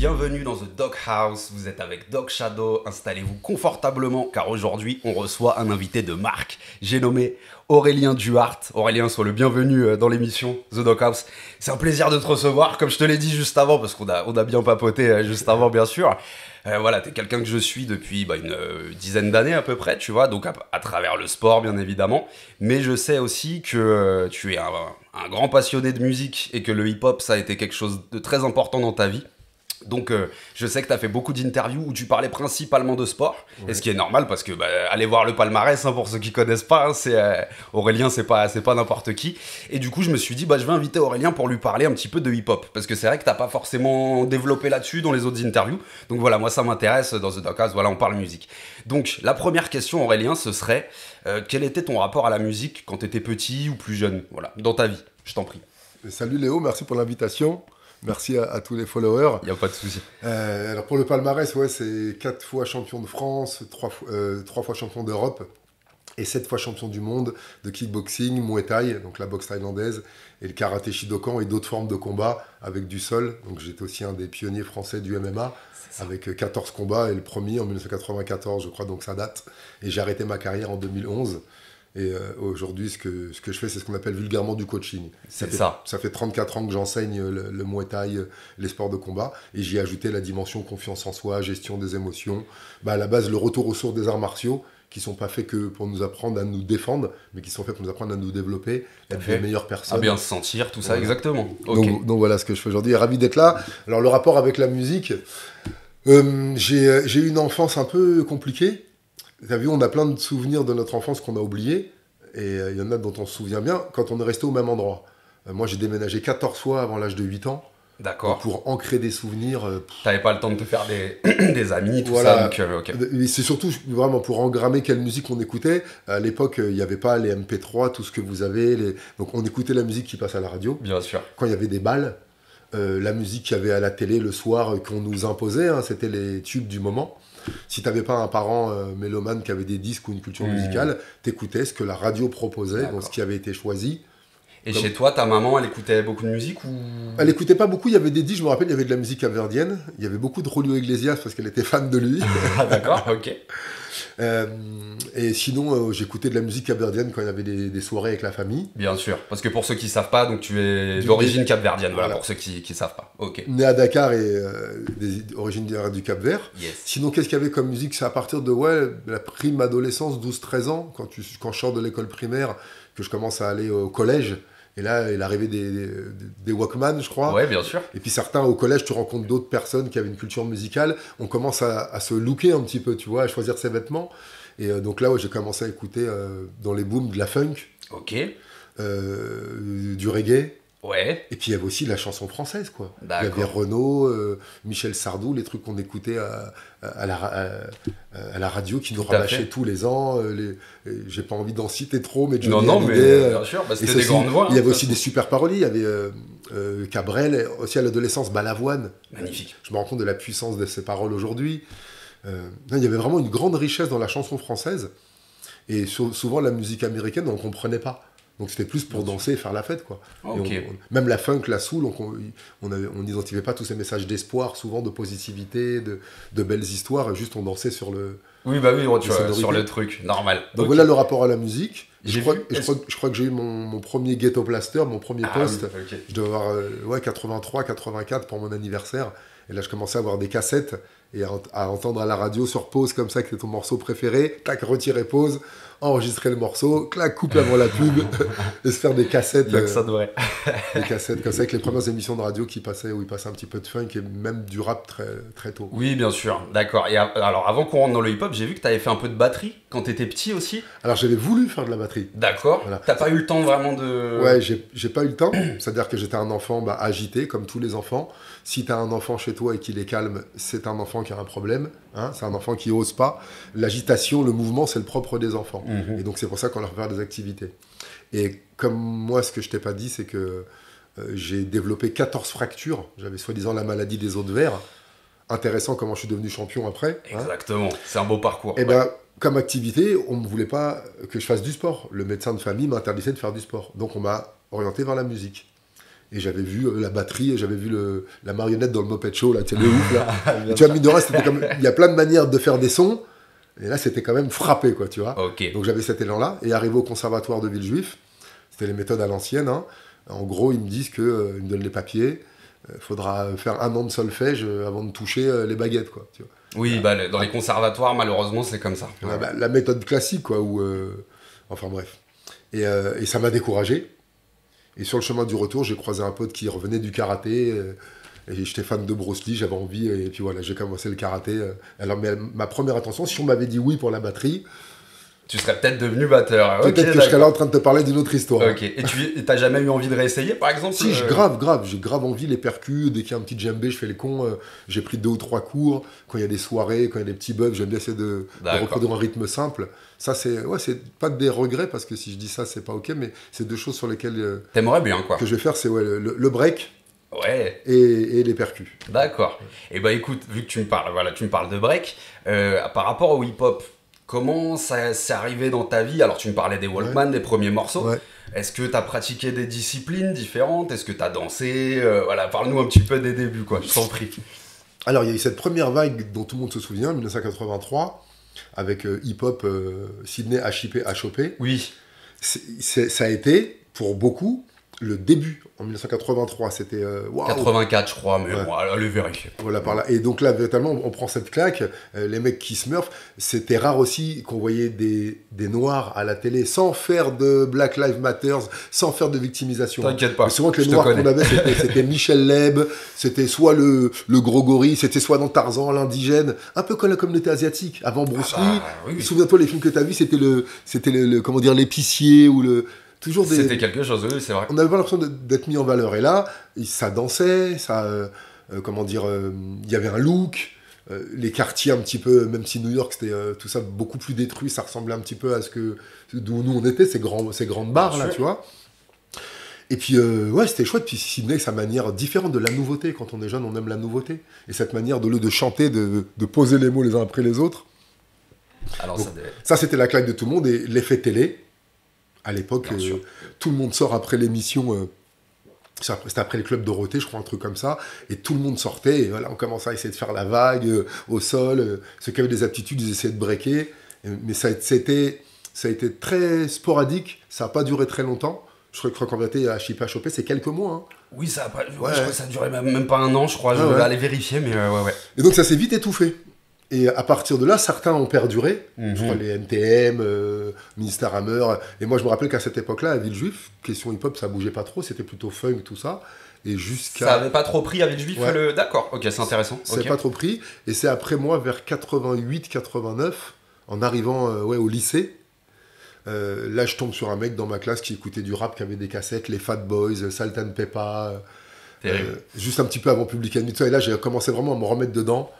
Bienvenue dans The Dog House, vous êtes avec Dog Shadow, installez-vous confortablement car aujourd'hui on reçoit un invité de marque. J'ai nommé Aurélien Duhart. Aurélien, sois le bienvenu dans l'émission The Dog House. C'est un plaisir de te recevoir, comme je te l'ai dit juste avant, parce qu'on a bien papoté juste avant bien sûr. Voilà, t'es quelqu'un que je suis depuis une dizaine d'années à peu près, tu vois, donc à travers le sport bien évidemment, mais je sais aussi que tu es un grand passionné de musique et que le hip-hop ça a été quelque chose de très important dans ta vie. Donc je sais que tu as fait beaucoup d'interviews où tu parlais principalement de sport, ouais. Et ce qui est normal parce que allez voir le palmarès, hein, pour ceux qui connaissent pas, hein, Aurélien c'est pas n'importe qui. Et du coup je me suis dit je vais inviter Aurélien pour lui parler un petit peu de hip-hop, parce que c'est vrai que t'as pas forcément développé là-dessus dans les autres interviews. Donc voilà, moi ça m'intéresse dans The Dog House, voilà, on parle musique. Donc la première question Aurélien, ce serait quel était ton rapport à la musique quand t'étais petit ou plus jeune, voilà, dans ta vie, je t'en prie. Salut Léo, merci pour l'invitation. Merci à tous les followers. Il n'y a pas de souci. Alors pour le palmarès, ouais, c'est 4 fois champion de France, 3 fois champion d'Europe et 7 fois champion du monde de kickboxing, Muay Thai, donc la boxe thaïlandaise, et le karaté Shidokan et d'autres formes de combat avec du sol. Donc j'étais aussi un des pionniers français du MMA avec 14 combats et le premier en 1994, je crois, donc ça date. Et j'ai arrêté ma carrière en 2011. Et aujourd'hui, ce que je fais, c'est ce qu'on appelle vulgairement du coaching. Ça fait 34 ans que j'enseigne le Muay Thai, les sports de combat. Et j'y ai ajouté la dimension confiance en soi, gestion des émotions. À la base, le retour aux sources des arts martiaux, qui ne sont pas faits que pour nous apprendre à nous défendre, mais qui sont faits pour nous apprendre à nous développer, être des meilleures personnes. À bien se sentir, tout ça, voilà. Exactement. Okay. Donc voilà ce que je fais aujourd'hui. Ravi d'être là. Alors le rapport avec la musique, j'ai eu une enfance un peu compliquée. T'as vu, on a plein de souvenirs de notre enfance qu'on a oubliés, et il y en a dont on se souvient bien quand on est resté au même endroit. Moi, j'ai déménagé 14 fois avant l'âge de 8 ans. D'accord. Pour ancrer des souvenirs. T'avais pas le temps de te faire des amis, tout voilà. Ça. Donc, okay. C'est surtout vraiment pour engrammer quelle musique on écoutait. À l'époque, il n'y avait pas les MP3, tout ce que vous avez. Donc, on écoutait la musique qui passe à la radio. Bien sûr. Quand il y avait des balles, la musique qu'il y avait à la télé le soir qu'on nous imposait, hein, c'était les tubes du moment. Si tu n'avais pas un parent mélomane qui avait des disques ou une culture musicale, t'écoutais ce que la radio proposait, donc ce qui avait été choisi. Et chez toi, ta maman, elle écoutait beaucoup de musique ou... Elle écoutait pas beaucoup, il y avait des disques, je me rappelle, il y avait de la musique capverdienne, il y avait beaucoup de Julio Iglesias parce qu'elle était fan de lui. Ah d'accord, ok. Et sinon, j'écoutais de la musique capverdienne quand il y avait des soirées avec la famille. Bien sûr, parce que pour ceux qui ne savent pas, donc tu es d'origine capverdienne, voilà, pour ceux qui ne savent pas. Ok. Né à Dakar et d'origine du Cap-Vert. Yes. Sinon, qu'est-ce qu'il y avait comme musique? C'est à partir de la prime adolescence, 12-13 ans, quand je sors de l'école primaire, que je commence à aller au collège. Et là, il arrivait des Walkman, je crois. Ouais, bien sûr. Et puis certains, au collège, tu rencontres d'autres personnes qui avaient une culture musicale. On commence à se looker un petit peu, tu vois, à choisir ses vêtements. Et donc là, j'ai commencé à écouter dans les booms de la funk. Ok. Du reggae. Ouais. Et puis il y avait aussi la chanson française, quoi. D'accord. Il y avait Renaud, Michel Sardou, les trucs qu'on écoutait à la radio qui nous rabâchaient tous les ans. J'ai pas envie d'en citer trop, mais Johnny Hallyday, bien sûr, parce que c'était des grandes voix. Il y avait aussi des super paroliers. Il y avait Cabrel, aussi à l'adolescence, Balavoine. Magnifique. Je me rends compte de la puissance de ses paroles aujourd'hui. Il y avait vraiment une grande richesse dans la chanson française. Et souvent, la musique américaine, on ne comprenait pas. Donc c'était plus pour danser et faire la fête, quoi. Okay. Même la funk, la soul, on n'identifiait pas tous ces messages d'espoir, souvent de positivité, de belles histoires, juste on dansait sur le... Oui, tu vois, sur le truc, normal. Donc voilà le rapport à la musique. Je crois que j'ai eu mon premier ghetto blaster, mon premier poste. Oui, okay. Je devais avoir 83, 84 pour mon anniversaire. Et là, je commençais à avoir des cassettes et à entendre à la radio sur pause comme ça, que c'était ton morceau préféré. Clac, retirer pause, enregistrer le morceau, clac, coupe avant la pub et se faire des cassettes. Ça devrait. Des cassettes comme ça, avec les premières émissions de radio où il passait un petit peu de funk et même du rap très, très tôt. Oui, bien sûr, d'accord. Et alors, avant qu'on rentre dans le hip-hop, j'ai vu que tu avais fait un peu de batterie quand tu étais petit aussi. Alors, j'avais voulu faire de la batterie. D'accord. Voilà. T'as pas eu le temps vraiment de... Ouais, j'ai pas eu le temps. C'est-à-dire que j'étais un enfant agité, comme tous les enfants. Si tu as un enfant chez toi et qu'il est calme, c'est un enfant qui a un problème. Hein, c'est un enfant qui ose pas. L'agitation, le mouvement, c'est le propre des enfants. Et donc, c'est pour ça qu'on leur fait des activités. Et comme moi, ce que je t'ai pas dit, c'est que j'ai développé 14 fractures. J'avais soi-disant la maladie des os de verre. Intéressant comment je suis devenu champion après. Exactement. Hein. C'est un beau parcours. Et comme activité, on ne voulait pas que je fasse du sport. Le médecin de famille m'interdisait de faire du sport. Donc, on m'a orienté vers la musique. Et j'avais vu la batterie, j'avais vu la marionnette dans le Muppet Show, là, tu sais, le ouf, là. Et tu vois, mine de rien, il y a plein de manières de faire des sons. Et là, c'était quand même frappé, quoi, tu vois. Ok. Donc j'avais cet élan-là. Et arrivé au conservatoire de Villejuif, c'était les méthodes à l'ancienne, hein. En gros, ils me disent qu'ils me donnent les papiers. Il faudra faire 1 an de solfège avant de toucher les baguettes, quoi, tu vois. Oui, dans les conservatoires, malheureusement, c'est comme ça. Ouais. La méthode classique, quoi, où... enfin, bref. Et ça m'a découragé. Et sur le chemin du retour, j'ai croisé un pote qui revenait du karaté. Et j'étais fan de Bruce Lee, j'avais envie. Et puis voilà, j'ai commencé le karaté. Alors, mais ma première intention, si on m'avait dit oui pour la batterie... Tu serais peut-être devenu batteur. Peut-être que je serais là en train de te parler d'une autre histoire. Ok. Et tu t'as jamais eu envie de réessayer, par exemple? Si, grave. J'ai grave envie, les percus. Des qu'il y a un petit djembé, je fais les cons. J'ai pris 2 ou 3 cours. Quand il y a des soirées, quand il y a des petits bugs, j'aime bien essayer de reproduire un rythme simple. Ça, c'est pas des regrets, parce que si je dis ça, c'est pas ok, mais c'est 2 choses sur lesquelles t'aimerais bien, quoi. Que je vais faire, c'est le break. Ouais. Et les percus. D'accord. Et écoute, vu que tu me parles de break, par rapport au hip-hop, comment ça s'est arrivé dans ta vie? Alors, tu me parlais des Walkman, des premiers morceaux. Ouais. Est-ce que tu as pratiqué des disciplines différentes? Est-ce que tu as dansé? Parle-nous un petit peu des débuts, quoi. Je t'en prie. Alors, il y a eu cette première vague dont tout le monde se souvient, 1983, avec hip-hop Sydney HIP HOP. Oui. Ça a été, pour beaucoup, le début. En 1983, c'était... 84, je crois, mais bon, allez vérifier. Voilà, par là. Et donc là, véritablement, on prend cette claque. Les mecs qui smurfent, c'était rare aussi qu'on voyait des noirs à la télé sans faire de Black Lives Matter, sans faire de victimisation. T'inquiète pas. Mais souvent que les noirs qu'on avait, c'était Michel Leb, c'était soit le gros gorille, c'était soit dans Tarzan, l'indigène, un peu comme la communauté asiatique. Avant Bruce Lee, oui. Souviens-toi, les films que tu as vus, c'était comment dire, l'épicier ou le... C'était quelque chose, oui, c'est vrai. On avait pas l'impression d'être mis en valeur. Et là, ça dansait, ça, il y avait un look, les quartiers un petit peu, même si New York, c'était tout ça beaucoup plus détruit, ça ressemblait un petit peu à d'où nous on était, ces grandes bars, là, tu vois. Et puis, c'était chouette. Puis Sydney, sa manière différente de la nouveauté. Quand on est jeune, on aime la nouveauté. Et cette manière, au lieu de chanter, de poser les mots les uns après les autres. Alors, donc, ça, c'était la claque de tout le monde. Et l'effet télé. À l'époque, tout le monde sort après l'émission, c'était après le Club Dorothée, je crois, un truc comme ça, et tout le monde sortait, et voilà, on commençait à essayer de faire la vague au sol, ceux qui avaient des aptitudes, ils essayaient de breaker, mais ça a été très sporadique, ça n'a pas duré très longtemps, je crois qu'en vérité, à HIP HOP, c'est quelques mois. Hein. Oui, je crois que ça durait même pas 1 an, je crois, je vais aller vérifier, mais ouais. Et donc ça s'est vite étouffé. Et à partir de là, certains ont perduré. Je crois les NTM, Minister Hammer. Et moi, je me rappelle qu'à cette époque-là, à Villejuif, question hip-hop, ça bougeait pas trop. C'était plutôt funk, tout ça. Et jusqu'à... Ça avait pas trop pris à Villejuif D'accord, ok, c'est intéressant. Ça n'avait pas trop pris. Et c'est après moi, vers 88-89, en arrivant au lycée, là, je tombe sur un mec dans ma classe qui écoutait du rap, qui avait des cassettes, les Fat Boys, Salt and Peppa. Juste un petit peu avant Public Enemy. Et là, j'ai commencé vraiment à me remettre dedans.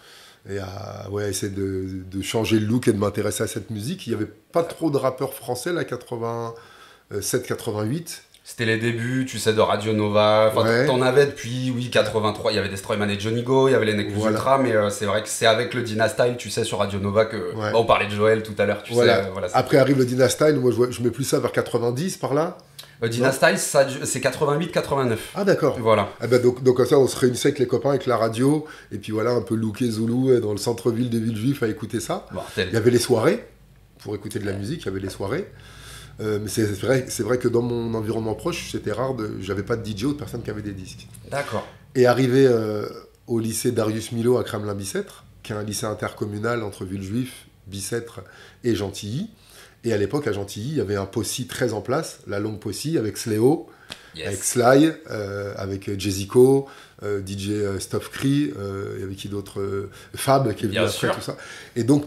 Et à essayer de changer le look et de m'intéresser à cette musique. Il n'y avait pas trop de rappeurs français, là, 87-88. C'était les débuts, tu sais, de Radio Nova. Enfin, t'en avais depuis, 83. Il y avait des Stroyman et Johnny Go, il y avait les Neck Plus Ultra, mais c'est vrai que c'est avec le Dynastyle, tu sais, sur Radio Nova que... on parlait de Joël tout à l'heure, tu sais. Après arrive le Dynastyle, moi je mets plus ça vers 90, par là. Dynastyle, c'est 88-89. Ah d'accord. Voilà. Ah bah donc comme ça, on se réunissait avec les copains, avec la radio, et puis voilà, un peu looké Zoulou dans le centre-ville de Villejuif à écouter ça. Il y avait les soirées, pour écouter de la musique, il y avait les soirées. Mais c'est vrai que dans mon environnement proche, c'était rare, j'avais pas de DJ ou de personnes qui avaient des disques. D'accord. Et arrivé au lycée Darius Milhaud à Kremlin-Bicêtre, qui est un lycée intercommunal entre Villejuif, Bicêtre et Gentilly. Et à l'époque, à Gentilly, il y avait un possi très en place, la longue possi, avec Sléo, avec Sly, avec Jessico, DJ Stuff Cree, il y avait qui d'autre Fab, qui est venu après, tout ça. Et donc,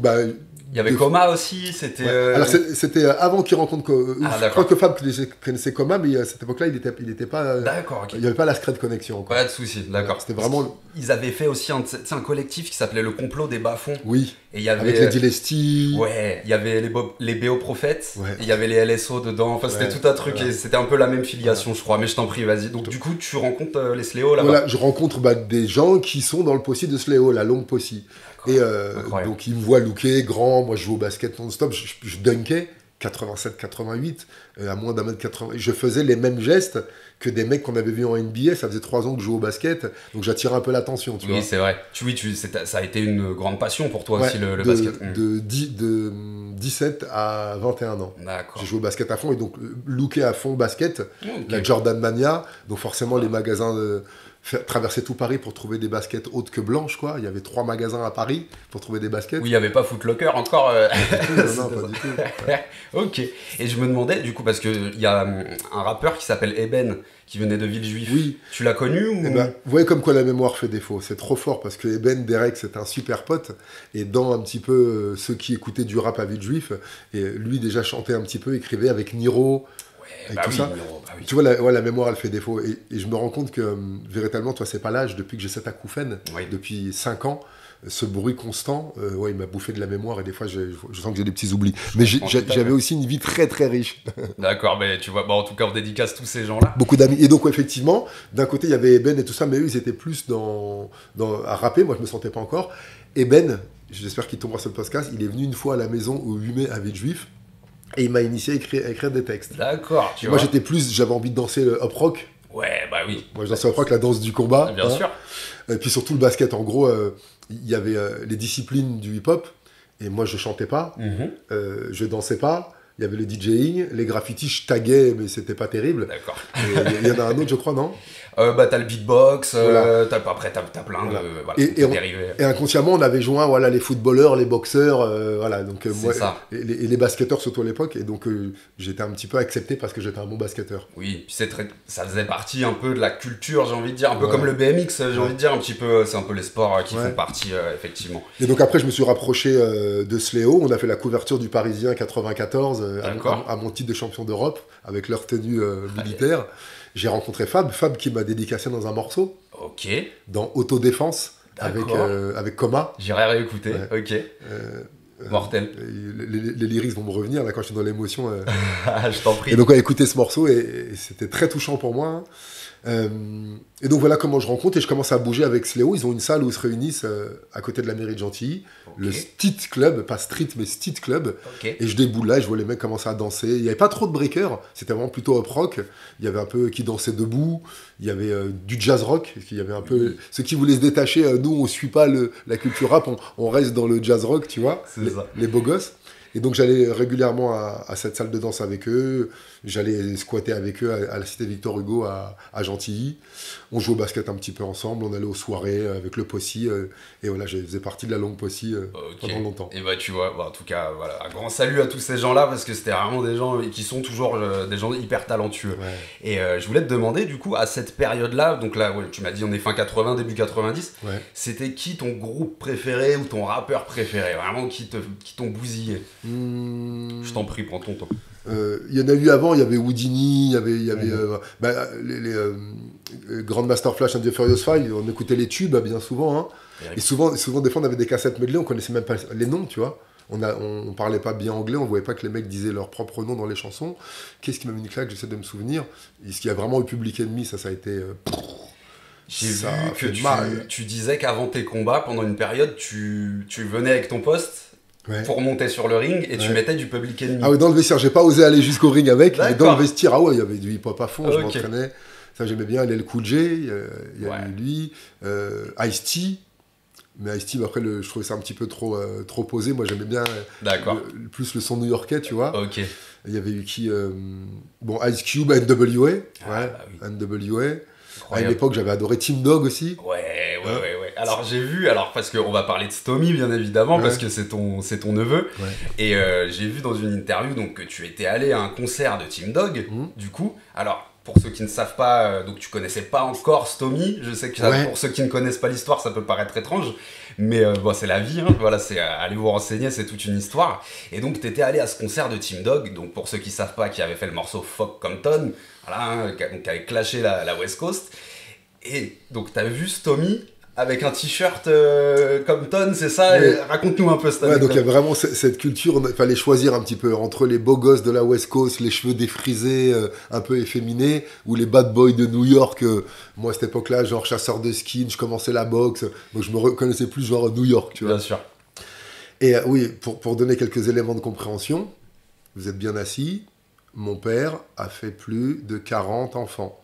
il y avait Coma aussi, c'était... Alors, c'était avant qu'il rencontre... je crois que Fab connaissait Coma, mais à cette époque-là, il était pas... D'accord, ok. Il n'y avait pas la secret connexion. Pas de souci, d'accord. C'était vraiment... Ils avaient fait aussi un collectif qui s'appelait le Complot des Bas-Fonds. Oui, et il y avait, avec les Dylesty. Ouais, il y avait les BO Prophètes, et il y avait les LSO dedans, enfin c'était tout un truc, et c'était un peu la même filiation, je crois, mais je t'en prie, vas-y. Donc du coup, tu rencontres les Sléo là-bas. Voilà, je rencontre des gens qui sont dans le possi de Sléo, la longue possi. Et donc ils me voient looker, grand, moi je joue au basket non-stop, je dunkais, 87-88, à moins d'1m80. Je faisais les mêmes gestes que des mecs qu'on avait vus en NBA. Ça faisait 3 ans que je jouais au basket, donc j'attirais un peu l'attention, tu vois. Oui, c'est vrai. Ça a été une grande passion pour toi Ouais, aussi, le basket. de 17 à 21 ans. D'accord. J'ai joué au basket à fond et donc looké à fond basket, Ok. la Jordan Mania. Donc forcément, les magasins traversaient tout Paris pour trouver des baskets autres que blanches, quoi. Il y avait 3 magasins à Paris pour trouver des baskets. Oui, il n'y avait pas Foot Locker encore. Non, pas du tout. Ouais. Ok. Et je me demandais, du coup, parce qu'il y a un rappeur qui s'appelle Eben, qui venait de Villejuif. Oui. Tu l'as connu ou... Eh ben, vous voyez comme quoi la mémoire fait défaut. C'est trop fort parce que Eben Derek, c'est un super pote. Et dans un petit peu ceux qui écoutaient du rap à Villejuif, et lui déjà chantait un petit peu, écrivait avec Niro. Avec tout ça. Oui. Tu vois, la mémoire, elle fait défaut. Et je me rends compte que, véritablement, toi, c'est pas l'âge. Depuis que j'ai cet acouphène, depuis 5 ans, ce bruit constant, il m'a bouffé de la mémoire. Et des fois, je sens que j'ai des petits oublis. Mais j'avais aussi une vie très, très riche. D'accord, mais tu vois, en tout cas, on dédicace tous ces gens-là. Beaucoup d'amis. Et donc, effectivement, d'un côté, il y avait Eben et tout ça, mais eux, ils étaient plus à rapper. Moi, je me sentais pas encore. Eben, j'espère qu'il tombera sur le podcast, il est venu une fois à la maison au 8 mai à Villejuif. Et il m'a initié à écrire des textes. D'accord, tu vois. Moi, j'avais envie de danser le hop rock. Ouais, bah oui. Moi, je dansais hop rock, la danse du combat. Bien sûr. Et puis surtout le basket. En gros, il y avait les disciplines du hip-hop. Et moi, je chantais pas. Je dansais pas. Il y avait le DJing, les graffitis, je taguais, mais c'était pas terrible. D'accord. Il y en a un autre, je crois, non? T'as le beatbox, voilà. Après t'as plein de dérivés. Et inconsciemment, on avait joint les footballeurs, les boxeurs, voilà. Donc moi, ça. Et les basketteurs surtout à l'époque. Et donc j'étais un petit peu accepté parce que j'étais un bon basketteur. Oui, puis ça faisait partie un peu de la culture, j'ai envie de dire, un peu comme le BMX, j'ai envie de dire, un petit peu. C'est un peu les sports qui font partie, effectivement. Et donc après, je me suis rapproché de Sléo. On a fait la couverture du Parisien 94 à mon titre de champion d'Europe avec leur tenue militaire. J'ai rencontré Fab qui m'a dédicacé dans un morceau. Ok. Dans Autodéfense avec Coma. J'irai réécouter. Ouais. Ok. Mortel. Les lyrics vont me revenir là quand je suis dans l'émotion. Je t'en prie. Et donc on a écouté ce morceau et c'était très touchant pour moi. Et donc voilà comment je rencontre et je commence à bouger avec Sléo. Ils ont une salle où ils se réunissent à côté de la mairie de Gentilly, le Street Club, pas Street mais Street Club. Et je déboule là, je vois les mecs commencer à danser. Il n'y avait pas trop de breakers, c'était vraiment plutôt hop rock. Il y avait un peu qui dansait debout, il y avait du jazz rock, il y avait un peu ceux qui voulaient se détacher. Nous on suit pas la culture rap, on reste dans le jazz rock, tu vois, les beaux gosses. Et donc j'allais régulièrement à cette salle de danse avec eux, j'allais squatter avec eux à la cité Victor Hugo à Gentilly. On jouait au basket un petit peu ensemble, on allait aux soirées avec le Possi, et voilà, je faisais partie de la longue Possi pendant longtemps. Et tu vois, en tout cas, voilà, un grand salut à tous ces gens-là, parce que c'était vraiment des gens qui sont toujours des gens hyper talentueux. Ouais. Et je voulais te demander, du coup, à cette période-là, donc là, tu m'as dit on est fin 80, début 90, c'était qui ton groupe préféré ou ton rappeur préféré, vraiment qui t'ont bousillé? Je t'en prie, prends ton temps. Il y en a eu avant, il y avait Houdini, il y avait les Grandmaster Flash and the Furious Five, on écoutait les tubes bien souvent. Hein. Et souvent, des fois, on avait des cassettes medley, on connaissait même pas les noms, tu vois. On parlait pas bien anglais, on voyait pas que les mecs disaient leur propre nom dans les chansons. Qu'est-ce qui m'a mis une claque? J'essaie de me souvenir. Ce qui a vraiment eu Public Enemy, ça a été... J'ai vu que tu disais qu'avant tes combats, pendant une période, tu venais avec ton poste pour monter sur le ring et tu mettais du Public Enemy. Ah oui, dans le vestiaire, j'ai pas osé aller jusqu'au ring avec, mais dans le vestiaire, il y avait du hip-hop à fond, je m'entraînais. Ça, j'aimais bien, LL Cool J, il y avait lui, Ice-T. Mais Ice-T, après, je trouvais ça un petit peu trop posé. Moi, j'aimais bien plus le son new-yorkais, tu vois. Ok. Il y avait eu qui Ice Cube, NWA. NWA. À une époque, j'avais adoré Team Dog aussi. Ouais. Alors, j'ai vu, parce qu'on va parler de Stomy, bien évidemment, parce que c'est ton neveu. Ouais. Et j'ai vu dans une interview donc, que tu étais allé à un concert de Team Dog, du coup. Alors, pour ceux qui ne savent pas, donc tu connaissais pas encore Stomy. Je sais que pour ceux qui ne connaissent pas l'histoire, ça peut paraître étrange. Mais c'est la vie, hein. Voilà, c'est allez vous renseigner, c'est toute une histoire. Et donc, tu étais allé à ce concert de Team Dog. Donc, pour ceux qui ne savent pas, qui avait fait le morceau Fuck Compton, voilà, qui avait clashé la West Coast. Et donc, tu as vu Stomy avec un t-shirt Compton, c'est ça? Ouais. Raconte-nous un peu cette anecdote. Donc il y a vraiment cette culture, il fallait choisir un petit peu entre les beaux gosses de la West Coast, les cheveux défrisés, un peu efféminés, ou les bad boys de New York. Moi, à cette époque-là, genre chasseur de skins, je commençais la boxe, donc je me reconnaissais plus genre New York, tu vois. Bien sûr. Et oui, pour donner quelques éléments de compréhension, vous êtes bien assis, mon père a fait plus de 40 enfants.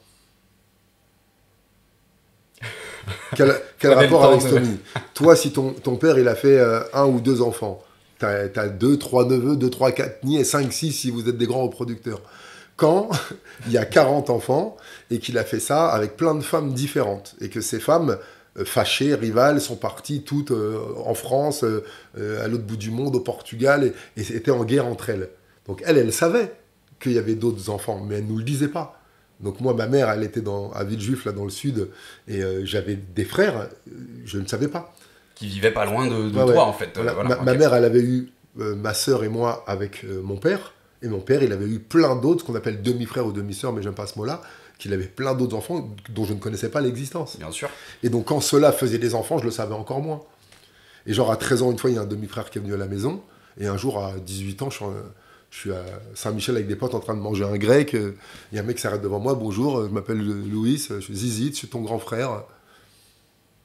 Quel rapport avec Stomy? Toi, si ton père, il a fait 1 ou 2 enfants, t'as 2, 3 neveux, 2, 3, 4 niais, 5, 6 si vous êtes des grands reproducteurs. Quand il y a 40 enfants et qu'il a fait ça avec plein de femmes différentes et que ces femmes fâchées, rivales, sont parties toutes en France, à l'autre bout du monde, au Portugal, et étaient en guerre entre elles. Donc elle savait qu'il y avait d'autres enfants, mais elle ne nous le disait pas. Donc moi, ma mère, elle était à Villejuif, là dans le sud, et j'avais des frères, je ne savais pas. Qui vivaient pas loin de Ouais, toi, ouais. en fait. Voilà. Voilà, Ma mère, elle avait eu ma sœur et moi avec mon père, et mon père, il avait eu plein d'autres, ce qu'on appelle demi-frères ou demi-sœurs, mais j'aime pas ce mot-là, qu'il avait plein d'autres enfants dont je ne connaissais pas l'existence. Bien sûr. Et donc quand ceux-là faisaient des enfants, je le savais encore moins. Et genre à 13 ans, une fois, il y a un demi-frère qui est venu à la maison, et un jour, à 18 ans, je suis à Saint-Michel avec des potes en train de manger un grec. Il y a un mec qui s'arrête devant moi. Bonjour, je m'appelle Louis, je suis Zizit, je suis ton grand frère.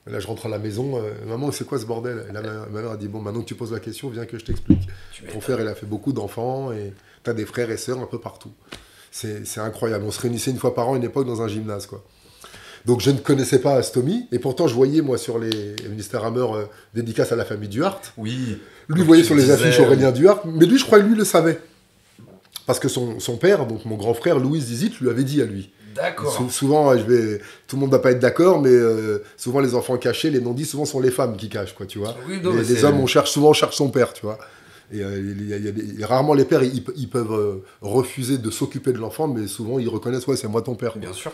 Et là, je rentre à la maison. Maman, c'est quoi ce bordel? Et là, ma mère a dit, bon, maintenant que tu poses la question, viens que je t'explique. Ton frère, il a fait beaucoup d'enfants et tu as des frères et sœurs un peu partout. C'est incroyable. On se réunissait une fois par an, une époque, dans un gymnase, quoi. Donc, je ne connaissais pas Stomy. Et pourtant, je voyais, moi, sur les ministères Hammer, dédicace à la famille Duhart. Oui. Lui, voyait sur les affiches Aurélien Duhart. Mais lui, je crois que lui le savait. Parce que son père, donc mon grand frère, Louis Zizit, lui avait dit à lui. D'accord. Souvent, tout le monde ne va pas être d'accord, mais souvent les enfants cachés, les non-dits, souvent sont les femmes qui cachent, quoi, tu vois. Oui, non, les hommes, souvent on cherche son père, tu vois. Et rarement les pères, ils peuvent refuser de s'occuper de l'enfant, mais souvent ils reconnaissent, ouais, c'est moi ton père. Bien sûr.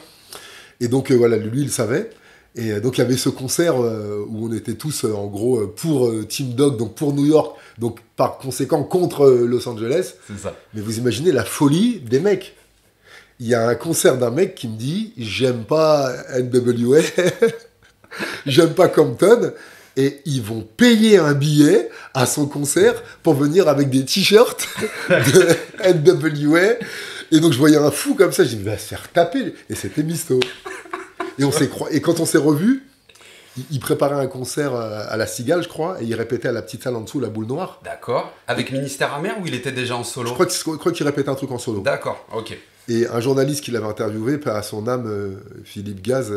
Et donc voilà, lui, il savait. Et donc il y avait ce concert où on était tous en gros pour Team Dog, donc pour New York, donc par conséquent contre Los Angeles. C'est ça. Mais vous imaginez la folie des mecs. Il y a un concert d'un mec qui me dit « J'aime pas NWA, j'aime pas Compton », et ils vont payer un billet à son concert pour venir avec des t-shirts de NWA. Et donc je voyais un fou comme ça, je dis « Il va se faire taper ». Et c'était Misto. Et quand on s'est revus, il préparait un concert à la Cigale, je crois, et il répétait à la petite salle en dessous, la boule noire. D'accord. Avec Ministère Amer ou il était déjà en solo? Je crois qu'il répétait un truc en solo. D'accord, ok. Et un journaliste qui l'avait interviewé, à son âme, Philippe Gaz,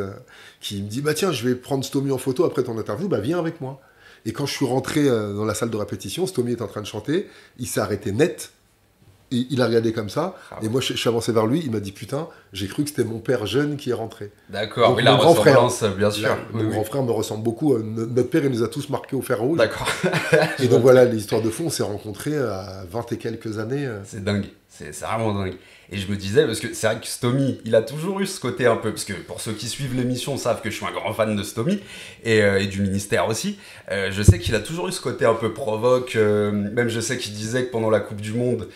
qui me dit « Bah tiens, je vais prendre Stomy en photo après ton interview, bah viens avec moi ». Et quand je suis rentré dans la salle de répétition, Stomy est en train de chanter, il s'est arrêté net, et il a regardé comme ça, et moi je suis avancé vers lui, il m'a dit « Putain, j'ai cru que c'était mon père jeune qui est rentré ». D'accord, oui, la ressemblance, bien sûr. Mon grand frère me ressemble beaucoup, notre père il nous a tous marqués au fer rouge. D'accord. Et donc voilà, l'histoire de fond, on s'est rencontrés à 20 et quelques années. C'est dingue, c'est vraiment dingue. Et je me disais, parce que c'est vrai que Stomy, il a toujours eu ce côté un peu, parce que pour ceux qui suivent l'émission savent que je suis un grand fan de Stomy, et du ministère aussi, je sais qu'il a toujours eu ce côté un peu provoque, même je sais qu'il disait que pendant la Coupe du Monde,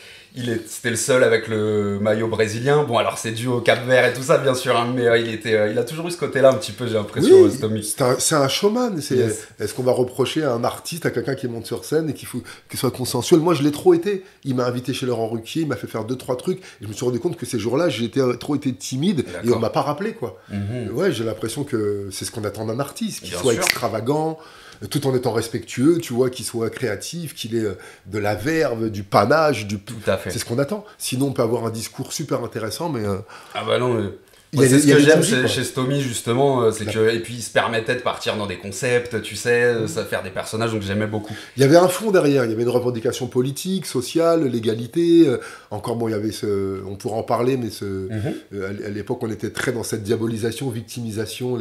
c'était le seul avec le maillot brésilien. Bon, alors c'est dû au Cap-Vert et tout ça, bien sûr, hein, mais il a toujours eu ce côté-là un petit peu, j'ai l'impression, Oui, Stomy. c'est un showman. Yes. Est-ce qu'on va reprocher à un artiste, à quelqu'un qui monte sur scène et qu'il soit consensuel? Moi, je l'ai trop été. Il m'a invité chez Laurent Ruquier, il m'a fait faire 2-3 trucs, et je me suis rendu compte que ces jours-là, j'ai trop été timide, et on m'a pas rappelé, quoi. Ouais, j'ai l'impression que c'est ce qu'on attend d'un artiste, qu'il soit extravagant, tout en étant respectueux, tu vois, qu'il soit créatif, qu'il ait de la verve, du panache, Tout à fait. C'est ce qu'on attend. Sinon, on peut avoir un discours super intéressant, mais... Ah bah non, c'est ce que j'aime chez Stomy, justement, c'est que... Et puis, il se permettait de partir dans des concepts, tu sais, ça faire des personnages, donc j'aimais beaucoup. Il y avait un fond derrière, il y avait une revendication politique, sociale, l'égalité. Encore, bon, il y avait on pourra en parler, mais à l'époque, on était très dans cette diabolisation, victimisation,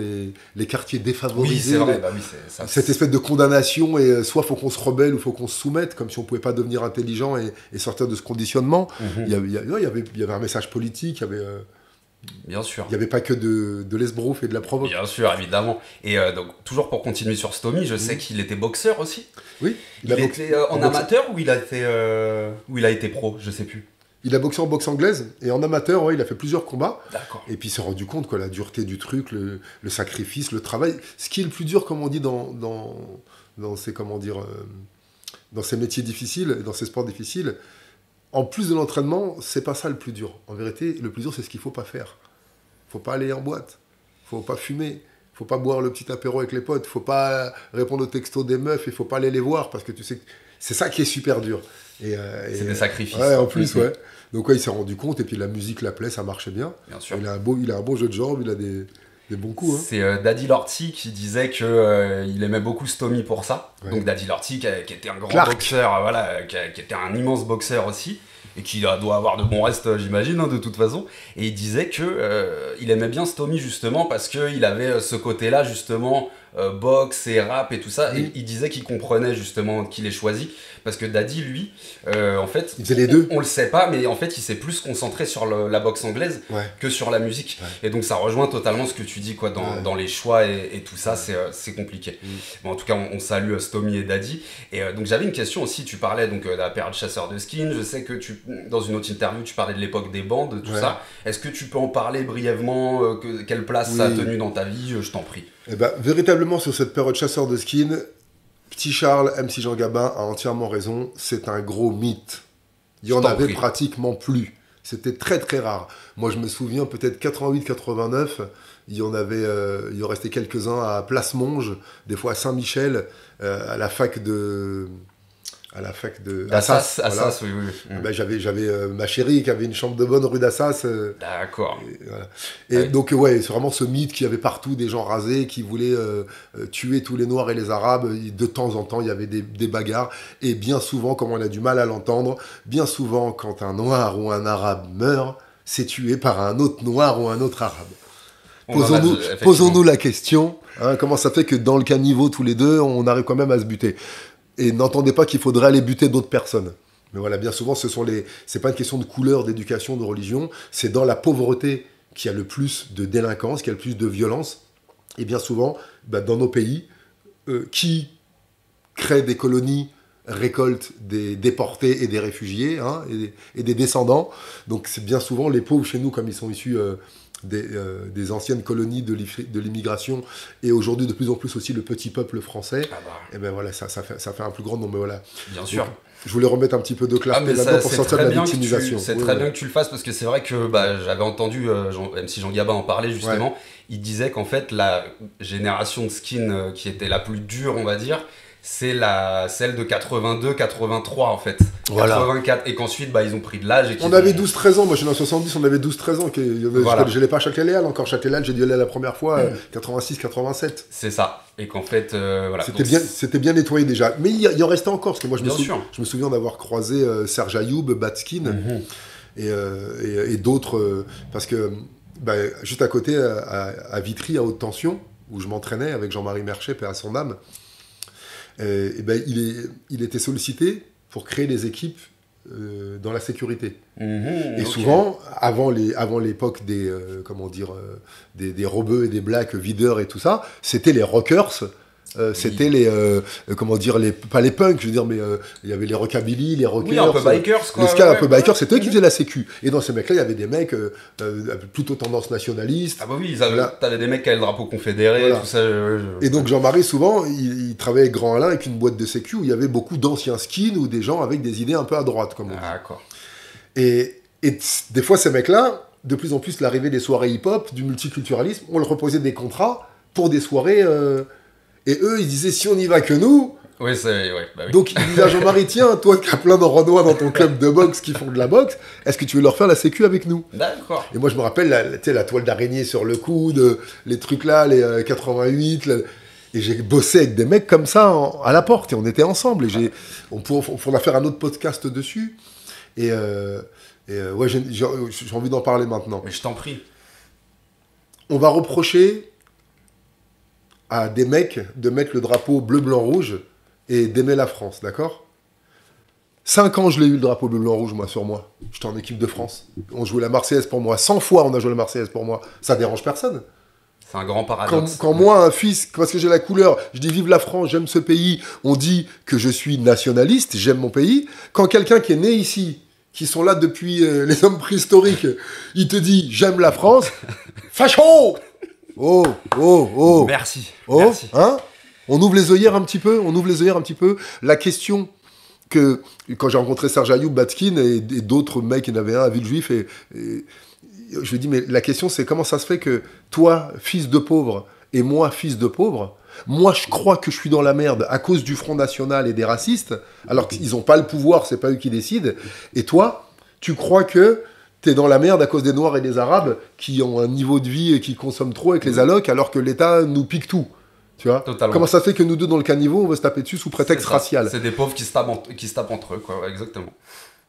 les quartiers défavorisés. Oui, c'est vrai, bah oui, c'est ça. Cette espèce de condamnation, et soit faut qu'on se rebelle, ou faut qu'on se soumette, comme si on pouvait pas devenir intelligent et sortir de ce conditionnement. Il y avait un message politique, il y avait... Bien sûr. Il n'y avait pas que de l'esbrouf et de la provoque. Bien sûr, évidemment. Et donc, toujours pour continuer sur Stomy, je sais qu'il était boxeur aussi. Oui. Il était en amateur ou il a été pro, je sais plus. Il a boxé en boxe anglaise, et en amateur, ouais, il a fait plusieurs combats. D'accord. Et puis il s'est rendu compte, quoi, la dureté du truc, le sacrifice, le travail. Ce qui est le plus dur, comme on dit dans ces, dans ces métiers difficiles, dans ces sports difficiles, en plus de l'entraînement, c'est pas ça le plus dur. En vérité, le plus dur, c'est ce qu'il faut pas faire. Faut pas aller en boîte, faut pas fumer, faut pas boire le petit apéro avec les potes, faut pas répondre aux textos des meufs, et faut pas aller les voir, parce que tu sais que c'est ça qui est super dur. C'est des sacrifices. Ouais, en plus, ouais. Donc ouais, il s'est rendu compte, et puis la musique l'appelait, ça marchait bien. Bien sûr. Il a un beau jeu de jambes, il a Des bons coups, hein. C'est Daddy Lorty qui disait qu'il il aimait beaucoup Stomy pour ça. Ouais. Donc Daddy Lorty qui était un grand Clark. boxeur, voilà, qui était un immense boxeur aussi, et qui doit avoir de bons restes, j'imagine, hein, de toute façon. Et il disait que il aimait bien Stomy justement parce qu'il avait ce côté-là justement boxe et rap et tout ça. Et il disait qu'il comprenait justement qu'il ait choisi parce que Daddy, lui, en fait, Il faisait les deux. On le sait pas, mais en fait, il s'est plus concentré sur la boxe anglaise Ouais. que sur la musique. Ouais. Et donc ça rejoint totalement ce que tu dis quoi, dans les choix et tout ça, c'est compliqué. Bon, en tout cas, on salue Stomy et Daddy. Et donc j'avais une question aussi, tu parlais donc, de la période chasseur de skin, je sais que dans une autre interview, tu parlais de l'époque des bandes, tout ça. Est-ce que tu peux en parler brièvement, quelle place ça a tenu dans ta vie, je t'en prie. Eh ben, véritablement, sur cette période chasseur de skin, Petit Charles, MC Jean Gabin a entièrement raison, c'est un gros mythe. Il y en avait pratiquement plus. C'était très très rare. Moi je me souviens peut-être 88-89, il en restait quelques-uns à Place Monge, des fois à Saint-Michel, à la fac de Assas, voilà. Assas, oui. Ben, j'avais ma chérie qui avait une chambre de bonne rue d'Assas. D'accord. Et donc ouais, c'est vraiment ce mythe qu'il y avait partout des gens rasés qui voulaient tuer tous les Noirs et les Arabes. De temps en temps, il y avait des bagarres. Et bien souvent, comme on a du mal à l'entendre, bien souvent, quand un Noir ou un Arabe meurt, c'est tué par un autre Noir ou un autre Arabe. Posons-nous la question, hein, comment ça fait que dans le caniveau, tous les deux, on arrive quand même à se buter. Et n'entendez pas qu'il faudrait aller buter d'autres personnes. Mais voilà, bien souvent, c'est pas une question de couleur, d'éducation, de religion, c'est dans la pauvreté qu'il y a le plus de délinquance, qu'il y a le plus de violence. Et bien souvent, dans nos pays, qui crée des colonies récolte des déportés et des réfugiés, hein, et des descendants. Donc c'est bien souvent les pauvres chez nous, comme ils sont issus des anciennes colonies de l'immigration, et aujourd'hui de plus en plus aussi le petit peuple français, et ben voilà, ça fait un plus grand nombre. Voilà. Bien sûr. Donc, je voulais remettre un petit peu de clarté là-dedans pour sortir de la victimisation. C'est très bien que tu le fasses, parce que c'est vrai que j'avais entendu MC Jean Gabin en parler justement. Ouais. Il disait qu'en fait la génération de skin qui était la plus dure, on va dire, c'est celle de 82-83 en fait. Voilà. 84, et qu'ensuite ils ont pris de l'âge. On avait 12-13 ans, moi je suis dans 70, on avait 12-13 ans. Voilà. Je n'allais pas à Châtelet-Léal encore. Châtelet-Léal, j'ai dû aller la première fois 86-87. C'est ça. Et qu'en fait, voilà. C'était bien nettoyé déjà. Mais il y en restait encore, parce que moi je me souviens d'avoir croisé Serge Ayoub, Batskin, et d'autres, parce que juste à côté, à Vitry, à haute tension, où je m'entraînais avec Jean-Marie Merchet, paix à son âme, il était sollicité pour créer des équipes dans la sécurité. Et souvent, avant l'époque des rebeux et des blacks videurs et tout ça, c'était les rockers. C'était pas les punks, je veux dire, mais il y avait les rockabilly, les rockers, un peu bikers, quoi. Les ska, un peu bikers, c'était eux qui faisaient la sécu. Et dans ces mecs-là, il y avait des mecs plutôt tendance nationaliste. Ah bah oui, t'avais des mecs qui avaient le drapeau confédéré, voilà. Tout ça. Et donc Jean-Marie, souvent, il travaillait avec Grand Alain avec une boîte de sécu où il y avait beaucoup d'anciens skins ou des gens avec des idées un peu à droite, comme on dit. D'accord. Et des fois, ces mecs-là, de plus en plus, l'arrivée des soirées hip-hop, du multiculturalisme, on leur proposait des contrats pour des soirées... Et eux, ils disaient, si on n'y va que nous... Oui, oui. Donc, ils disaient à Jean-Marie, tiens, toi qui as plein de Renois dans ton club de boxe qui font de la boxe, est-ce que tu veux leur faire la sécu avec nous? D'accord. Et moi, je me rappelle, la toile d'araignée sur le coude, les trucs là, les 88... Et j'ai bossé avec des mecs comme ça à la porte, et on était ensemble. Et on pourra faire un autre podcast dessus. Et ouais, j'ai envie d'en parler maintenant. Mais je t'en prie. On va reprocher à des mecs de mettre le drapeau bleu, blanc, rouge et d'aimer la France, d'accord? 5 ans, je l'ai eu, le drapeau bleu, blanc, rouge, moi, sur moi. J'étais en équipe de France. On jouait la Marseillaise pour moi. 100 fois, on a joué la Marseillaise pour moi. Ça dérange personne. C'est un grand paradoxe. Quand moi, un fils, parce que j'ai la couleur, je dis vive la France, j'aime ce pays, on dit que je suis nationaliste, j'aime mon pays. Quand quelqu'un qui est né ici, qui sont là depuis les hommes préhistoriques, il te dit j'aime la France, facho! Oh. Merci. Merci. Hein? On ouvre les œillères un petit peu. La question que, quand j'ai rencontré Serge Ayoub, Batskin et d'autres mecs, il y en avait un à Villejuif, et je lui ai dit, mais la question c'est comment ça se fait que toi, fils de pauvre, et moi, fils de pauvre, moi je crois que je suis dans la merde à cause du Front National et des racistes, alors qu'ils n'ont pas le pouvoir, c'est pas eux qui décident, et toi, tu crois que t'es dans la merde à cause des Noirs et des Arabes qui ont un niveau de vie et qui consomment trop avec les allocs alors que l'État nous pique tout. Tu vois. Totalement. Comment ça fait que nous deux dans le caniveau on veut se taper dessus sous prétexte racial? C'est des pauvres qui se tapent entre eux, quoi. Exactement.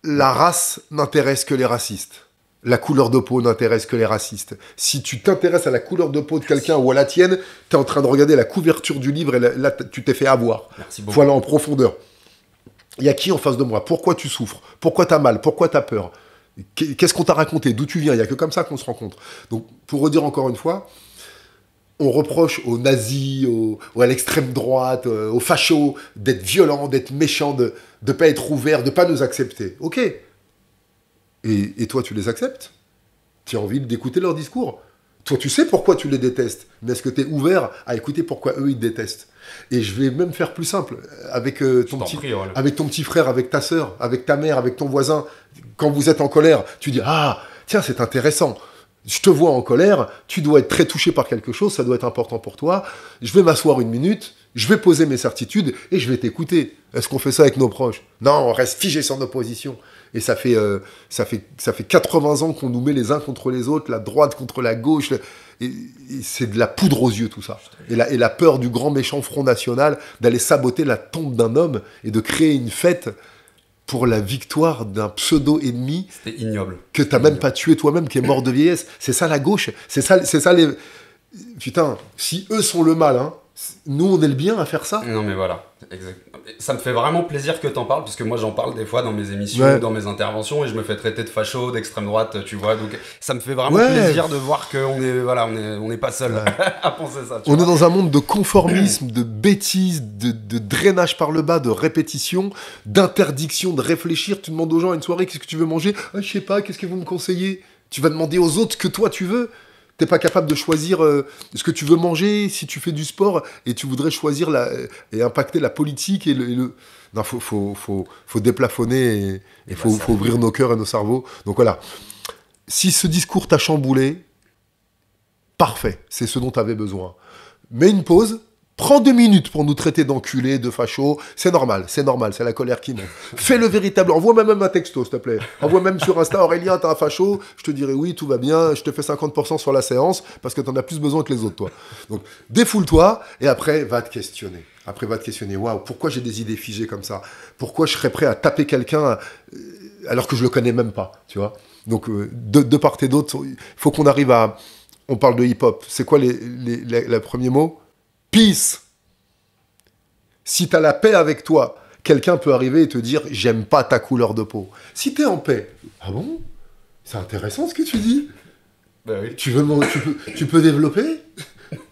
La race n'intéresse que les racistes. La couleur de peau n'intéresse que les racistes. Si tu t'intéresses à la couleur de peau de quelqu'un ou à la tienne, t'es en train de regarder la couverture du livre et là tu t'es fait avoir. Merci beaucoup. Voilà en profondeur. Il y a qui en face de moi? Pourquoi tu souffres? Pourquoi t'as mal? Pourquoi t'as peur? Qu'est-ce qu'on t'a raconté? D'où tu viens? Il n'y a que comme ça qu'on se rencontre. Donc, pour redire encore une fois, on reproche aux nazis, à l'extrême droite, aux fachos, d'être violents, d'être méchants, de ne pas être ouverts, de ne pas nous accepter. Ok. Et toi, tu les acceptes? Tu as envie d'écouter leur discours? Toi, tu sais pourquoi tu les détestes, mais est-ce que tu es ouvert à écouter pourquoi eux, ils te détestent? Et je vais même faire plus simple. Avec ton petit frère, avec ta sœur, avec ta mère, avec ton voisin, quand vous êtes en colère, tu dis « Ah, tiens, c'est intéressant. Je te vois en colère, tu dois être très touché par quelque chose, ça doit être important pour toi. Je vais m'asseoir une minute, je vais poser mes certitudes et je vais t'écouter. » Est-ce qu'on fait ça avec nos proches? Non, on reste figé sur nos positions. Et ça fait 80 ans qu'on nous met les uns contre les autres, la droite contre la gauche. Et c'est de la poudre aux yeux, tout ça. Et la peur du grand méchant Front National d'aller saboter la tombe d'un homme et de créer une fête pour la victoire d'un pseudo-ennemi. C'était ignoble. Que t'as même pas tué toi-même, qui est mort de vieillesse. C'est ça la gauche. C'est ça les... Putain, si eux sont le mal, hein, nous on est le bien à faire ça. Non mais voilà, exactement. Ça me fait vraiment plaisir que t'en parles, parce que moi j'en parle des fois dans mes émissions, dans mes interventions, et je me fais traiter de facho, d'extrême droite, tu vois, donc ça me fait vraiment plaisir de voir qu'on n'est pas seul à penser ça. On est dans un monde de conformisme, de bêtises, de drainage par le bas, de répétition, d'interdiction de réfléchir. Tu demandes aux gens à une soirée, qu'est-ce que tu veux manger? Ah, je sais pas, qu'est-ce que vous me conseillez? Tu vas demander aux autres ce que toi tu veux. T'es pas capable de choisir ce que tu veux manger si tu fais du sport et tu voudrais choisir et impacter la politique et le... Non, faut déplafonner et faut ouvrir nos cœurs et nos cerveaux. Donc voilà. Si ce discours t'a chamboulé, parfait, c'est ce dont t'avais besoin. Mets une pause, prends 2 minutes pour nous traiter d'enculés, de fachos, c'est normal, c'est la colère qui monte. Fais le véritable, envoie même un texto, s'il te plaît. Envoie même sur Insta, Aurélien, t'as un facho, je te dirai oui, tout va bien, je te fais 50% sur la séance, parce que t'en as plus besoin que les autres, toi. Donc, défoule-toi, et après, va te questionner. Waouh, pourquoi j'ai des idées figées comme ça? Pourquoi je serais prêt à taper quelqu'un alors que je le connais même pas, tu vois? Donc, de part et d'autre, il faut qu'on arrive à... On parle de hip-hop, c'est quoi les premiers mots? Peace. Si t'as la paix avec toi, quelqu'un peut arriver et te dire « J'aime pas ta couleur de peau ». Si t'es en paix, ah bon? C'est intéressant ce que tu dis. Ben oui. Tu peux développer?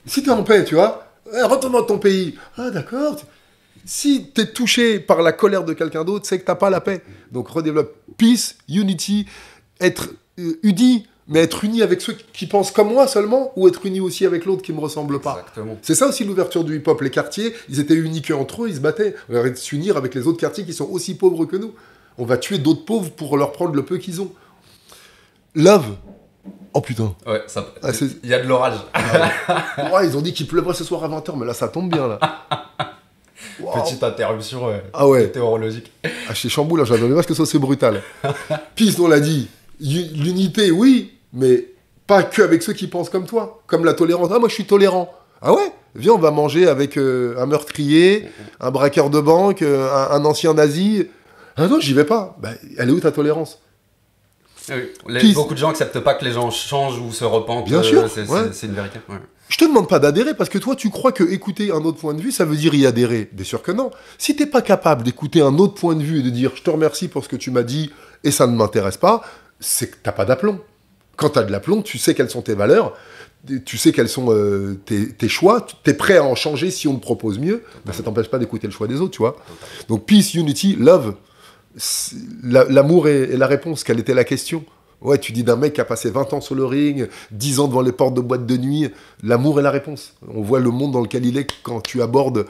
Si t'es en paix, tu vois, retourne dans ton pays. Ah d'accord. Si t'es touché par la colère de quelqu'un d'autre, c'est que t'as pas la paix. Donc redéveloppe peace, unity, être uni. Mais être uni avec ceux qui pensent comme moi seulement, ou être uni aussi avec l'autre qui me ressemble pas. Exactement. C'est ça aussi l'ouverture du hip-hop. Les quartiers, ils étaient unis qu'entre eux, ils se battaient. On va s'unir avec les autres quartiers qui sont aussi pauvres que nous. On va tuer d'autres pauvres pour leur prendre le peu qu'ils ont. Love. Oh putain. Ouais, il y a de l'orage. Ouais, ils ont dit qu'il pleuvrait ce soir à 20h, mais là ça tombe bien là. Wow. Petite interruption météorologique. Ah, chez Chamboul, j'avais vu parce que ça c'est brutal. Peace, on l'a dit. L'unité, oui, mais pas que avec ceux qui pensent comme toi, comme la tolérance. Ah, moi je suis tolérant. Ah ouais? Viens, on va manger avec un meurtrier, un braqueur de banque, un ancien nazi. Ah non, j'y vais pas. Bah, elle est où ta tolérance? Oui. Beaucoup de gens n'acceptent pas que les gens changent ou se repentent. Bien sûr, c'est une vérité. Ouais. Je te demande pas d'adhérer parce que toi, tu crois que écouter un autre point de vue, ça veut dire y adhérer. Bien sûr que non. Si t'es pas capable d'écouter un autre point de vue et de dire « je te remercie pour ce que tu m'as dit et ça ne m'intéresse pas », c'est que t'as pas d'aplomb. Quand t'as de l'aplomb, tu sais quelles sont tes valeurs, tu sais quels sont tes choix, t'es prêt à en changer si on te propose mieux, mais ça t'empêche pas d'écouter le choix des autres, tu vois. Donc peace, unity, love, l'amour est la réponse. Quelle était la question? Ouais, tu dis d'un mec qui a passé 20 ans sur le ring, 10 ans devant les portes de boîte de nuit, l'amour est la réponse. On voit le monde dans lequel il est quand tu abordes...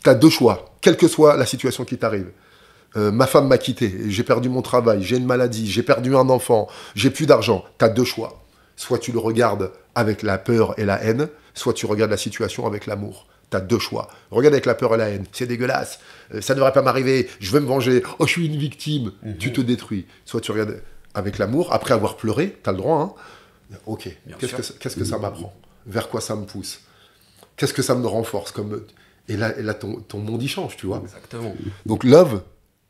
T'as 2 choix, quelle que soit la situation qui t'arrive. Ma femme m'a quitté, j'ai perdu mon travail, j'ai une maladie, j'ai perdu un enfant, j'ai plus d'argent. T'as 2 choix. Soit tu le regardes avec la peur et la haine, soit tu regardes la situation avec l'amour. T'as 2 choix. Regarde avec la peur et la haine. C'est dégueulasse. Ça ne devrait pas m'arriver. Je veux me venger. Oh, je suis une victime. Tu te détruis. Soit tu regardes avec l'amour, après avoir pleuré, t'as le droit, hein. Ok, qu'est-ce que ça m'apprend? Vers quoi ça me pousse? Qu'est-ce que ça me renforce comme... Et là ton monde y change, tu vois. Exactement. Donc love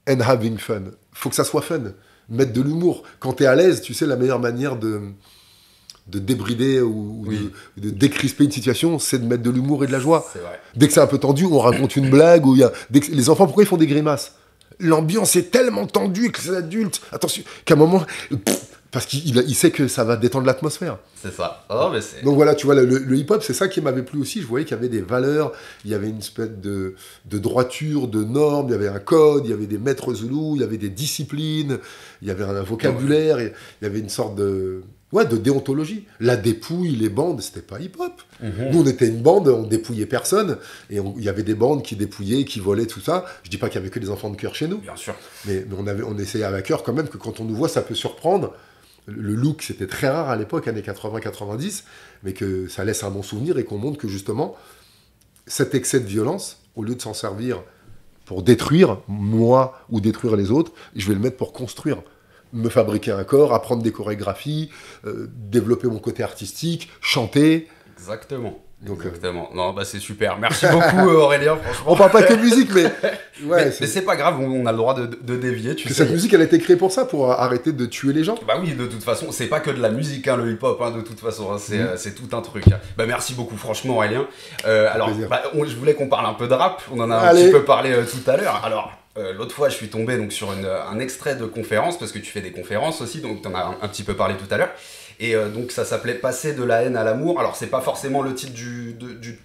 and having fun. Faut que ça soit fun. Mettre de l'humour. Quand t'es à l'aise, tu sais, la meilleure manière de débrider ou de décrisper une situation, c'est de mettre de l'humour et de la joie. C'est vrai. Dès que c'est un peu tendu, on raconte une blague. Les enfants, pourquoi ils font des grimaces? L'ambiance est tellement tendue avec les adultes. Attention, qu'à un moment... Parce qu'il sait que ça va détendre l'atmosphère. C'est ça. Oh, mais Donc voilà, tu vois, le hip-hop, c'est ça qui m'avait plu aussi. Je voyais qu'il y avait des valeurs, il y avait une espèce de droiture, de normes, il y avait un code, il y avait des maîtres zoulous, il y avait des disciplines, il y avait un vocabulaire, il y avait une sorte de déontologie. La dépouille, les bandes, c'était pas hip-hop. Nous, on était une bande, on dépouillait personne, et il y avait des bandes qui dépouillaient, qui volaient, tout ça. Je dis pas qu'il y avait que des enfants de cœur chez nous. Bien sûr. Mais on essayait à cœur quand même que quand on nous voit, ça peut surprendre. Le look, c'était très rare à l'époque, années 80-90, mais que ça laisse un bon souvenir et qu'on montre que justement, cet excès de violence, au lieu de s'en servir pour détruire moi ou détruire les autres, je vais le mettre pour construire. Me fabriquer un corps, apprendre des chorégraphies, développer mon côté artistique, chanter. Exactement. Donc, exactement. Non, bah c'est super. Merci beaucoup Aurélien, franchement. On parle pas que de musique, mais... Ouais, mais c'est pas grave, on a le droit de dévier, tu sais. Cette musique, elle a été créée pour ça, pour arrêter de tuer les gens. Bah oui, de toute façon, c'est pas que de la musique, hein, le hip-hop, hein, de toute façon, hein, c'est tout un truc. Bah merci beaucoup, franchement Aurélien. Alors, je voulais qu'on parle un peu de rap, on en a un petit peu parlé tout à l'heure. Alors, l'autre fois, je suis tombé donc, sur un extrait de conférence, parce que tu fais des conférences aussi, donc tu en as un petit peu parlé tout à l'heure. Et donc ça s'appelait Passer de la haine à l'amour. Alors c'est pas forcément le titre du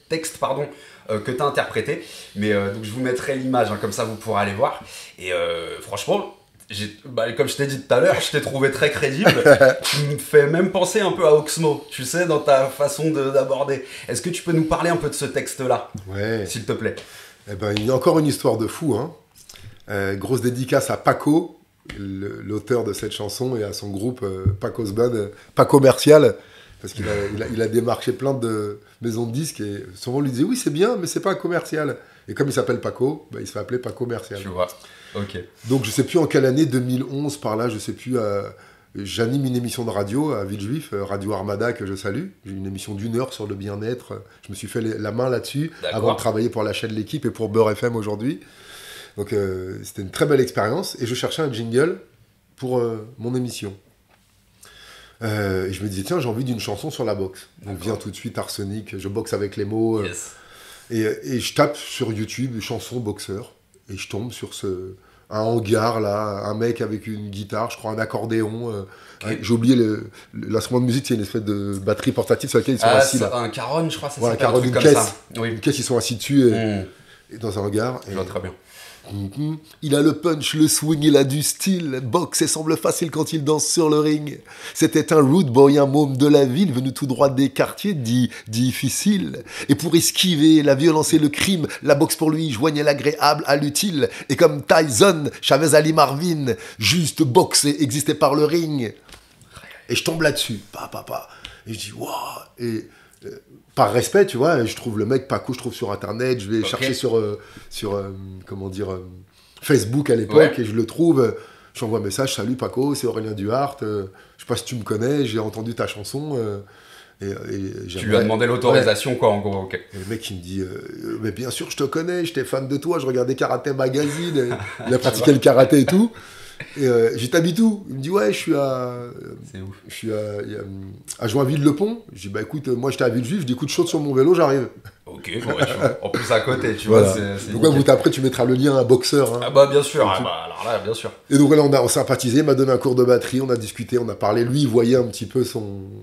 texte pardon, que tu as interprété, mais donc je vous mettrai l'image, hein, comme ça vous pourrez aller voir. Et franchement, comme je t'ai dit tout à l'heure, je t'ai trouvé très crédible. Tu me fais même penser un peu à Oxmo, tu sais, dans ta façon d'aborder. Est-ce que tu peux nous parler un peu de ce texte-là, s'il te plaît? Eh ben, il y a encore une histoire de fou, hein. Grosse dédicace à Paco, l'auteur de cette chanson, et à son groupe Paco's Band, pas commercial, parce qu'il a démarché plein de maisons de disques, et souvent on lui disait oui c'est bien mais c'est pas commercial, et comme il s'appelle Paco, il se fait appeler Paco Commercial. Tu vois, ok. Donc je sais plus en quelle année, 2011 par là, je sais plus, j'anime une émission de radio à Villejuif, Radio Armada, que je salue. J'ai une émission d'1 heure sur le bien-être, je me suis fait la main là-dessus avant de travailler pour la chaîne L'équipe et pour Beurre FM aujourd'hui. Donc c'était une très belle expérience, et je cherchais un jingle pour mon émission. Et je me disais, tiens, j'ai envie d'une chanson sur la boxe. Donc vient tout de suite Arsenic, je boxe avec les mots. Yes. Et je tape sur YouTube chanson boxeur, et je tombe sur un hangar là, un mec avec une guitare, je crois un accordéon. J'ai oublié l'instrument de musique, c'est une espèce de batterie portative sur laquelle ils sont assis. Là. Un caronne, je crois, ça un s'appelle un caronne, truc une comme caisse. ça. Oui. Une caisse, ils sont assis dessus et dans un hangar. Je vois très bien. Il a le punch, le swing, il a du style. Boxe et semble facile quand il danse sur le ring. C'était un rude boy, un môme de la ville, venu tout droit des quartiers, dit difficile. Et pour esquiver la violence et le crime, la boxe pour lui joignait l'agréable à l'utile. Et comme Tyson, Chavez Ali Marvin, juste boxer existait par le ring. Et je tombe là-dessus, et je dis waouh. Et par respect, tu vois, je trouve le mec Paco, je trouve sur internet, je vais chercher sur Facebook à l'époque, et je le trouve, j'envoie un message, salut Paco, c'est Aurélien Duhart, je sais pas si tu me connais, j'ai entendu ta chanson. Tu lui as demandé l'autorisation, quoi, en gros, ok. Et le mec, il me dit, mais bien sûr, je te connais, j'étais fan de toi, je regardais Karaté Magazine, il a pratiqué le karaté et tout. Et j'ai t'habites où? Il me dit ouais, je suis à Joinville-le-Pont. Je dis bah écoute, moi j'étais à Villejuif, je dis écoute, je saute sur mon vélo, j'arrive. Ok, bon, en plus à côté, tu voilà. vois. C'est donc après tu mettras le lien à boxeur. Hein. Ah bah bien sûr, alors là bien sûr. Et donc là on sympathisé, il m'a donné un cours de batterie, on a discuté, on a parlé. Lui il voyait un petit peu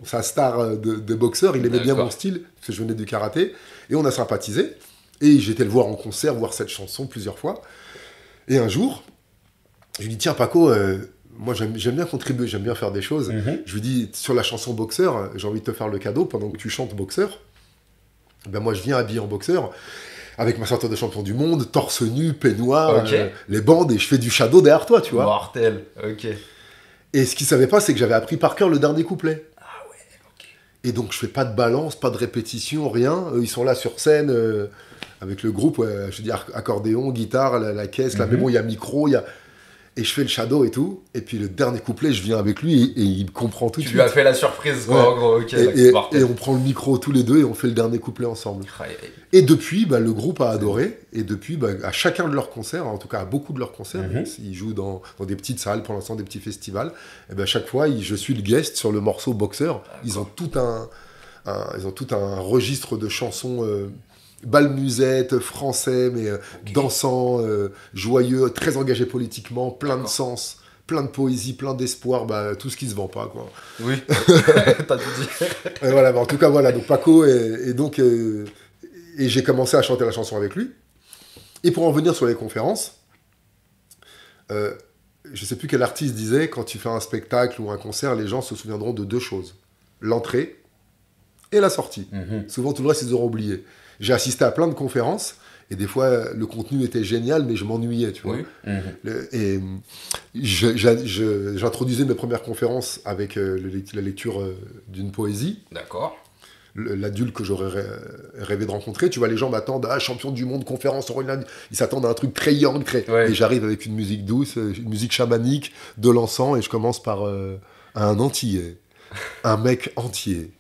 sa star de boxeur, il aimait bien mon style, parce que je venais du karaté. Et on a sympathisé. Et j'étais le voir en concert, voir cette chanson plusieurs fois. Et un jour, je lui dis tiens Paco, moi j'aime bien contribuer, j'aime bien faire des choses. Je lui dis sur la chanson boxeur, j'ai envie de te faire le cadeau pendant que tu chantes boxeur. Ben moi je viens habillé en boxeur avec ma ceinture de champion du monde, torse nu, peignoir, les bandes, et je fais du shadow derrière toi, tu vois. Mortel, ok. Et ce qu'il savait pas, c'est que j'avais appris par cœur le dernier couplet. Ah ouais, ok. Et donc je fais pas de balance, pas de répétition, rien. Ils sont là sur scène avec le groupe, je dis accordéon, guitare, la caisse, là, mais bon il y a micro, il y a... Et je fais le shadow et tout. Et puis le dernier couplet, je viens avec lui et il comprend tout de Tu suite. lui as fait la surprise, quoi, Ouais. en gros. Ok, Et on prend le micro tous les deux et on fait le dernier couplet ensemble. Et depuis, le groupe a adoré. Et depuis, à chacun de leurs concerts, en tout cas à beaucoup de leurs concerts, ils jouent dans des petites salles, pour l'instant des petits festivals. Et chaque fois, je suis le guest sur le morceau Boxer. Ils ont tout un registre de chansons bal-musette, français, mais dansant, joyeux, très engagé politiquement, plein de sens, plein de poésie, plein d'espoir, tout ce qui se vend pas, quoi. Oui, t'as tout dit. Et voilà, en tout cas, voilà, donc Paco, et j'ai commencé à chanter la chanson avec lui. Et pour en venir sur les conférences, je sais plus quel artiste disait, quand tu fais un spectacle ou un concert, les gens se souviendront de deux choses. L'entrée et la sortie. Souvent, tout le reste, ils auront oublié. J'ai assisté à plein de conférences, et des fois, le contenu était génial, mais je m'ennuyais, tu vois. Et j'introduisais mes premières conférences avec la lecture d'une poésie. D'accord. L'adulte que j'aurais rêvé de rencontrer. Tu vois, les gens m'attendent, champion du monde, conférence, ils s'attendent à un truc très yang, Et j'arrive avec une musique douce, une musique chamanique, de l'encens, et je commence par un antillais, un mec entier.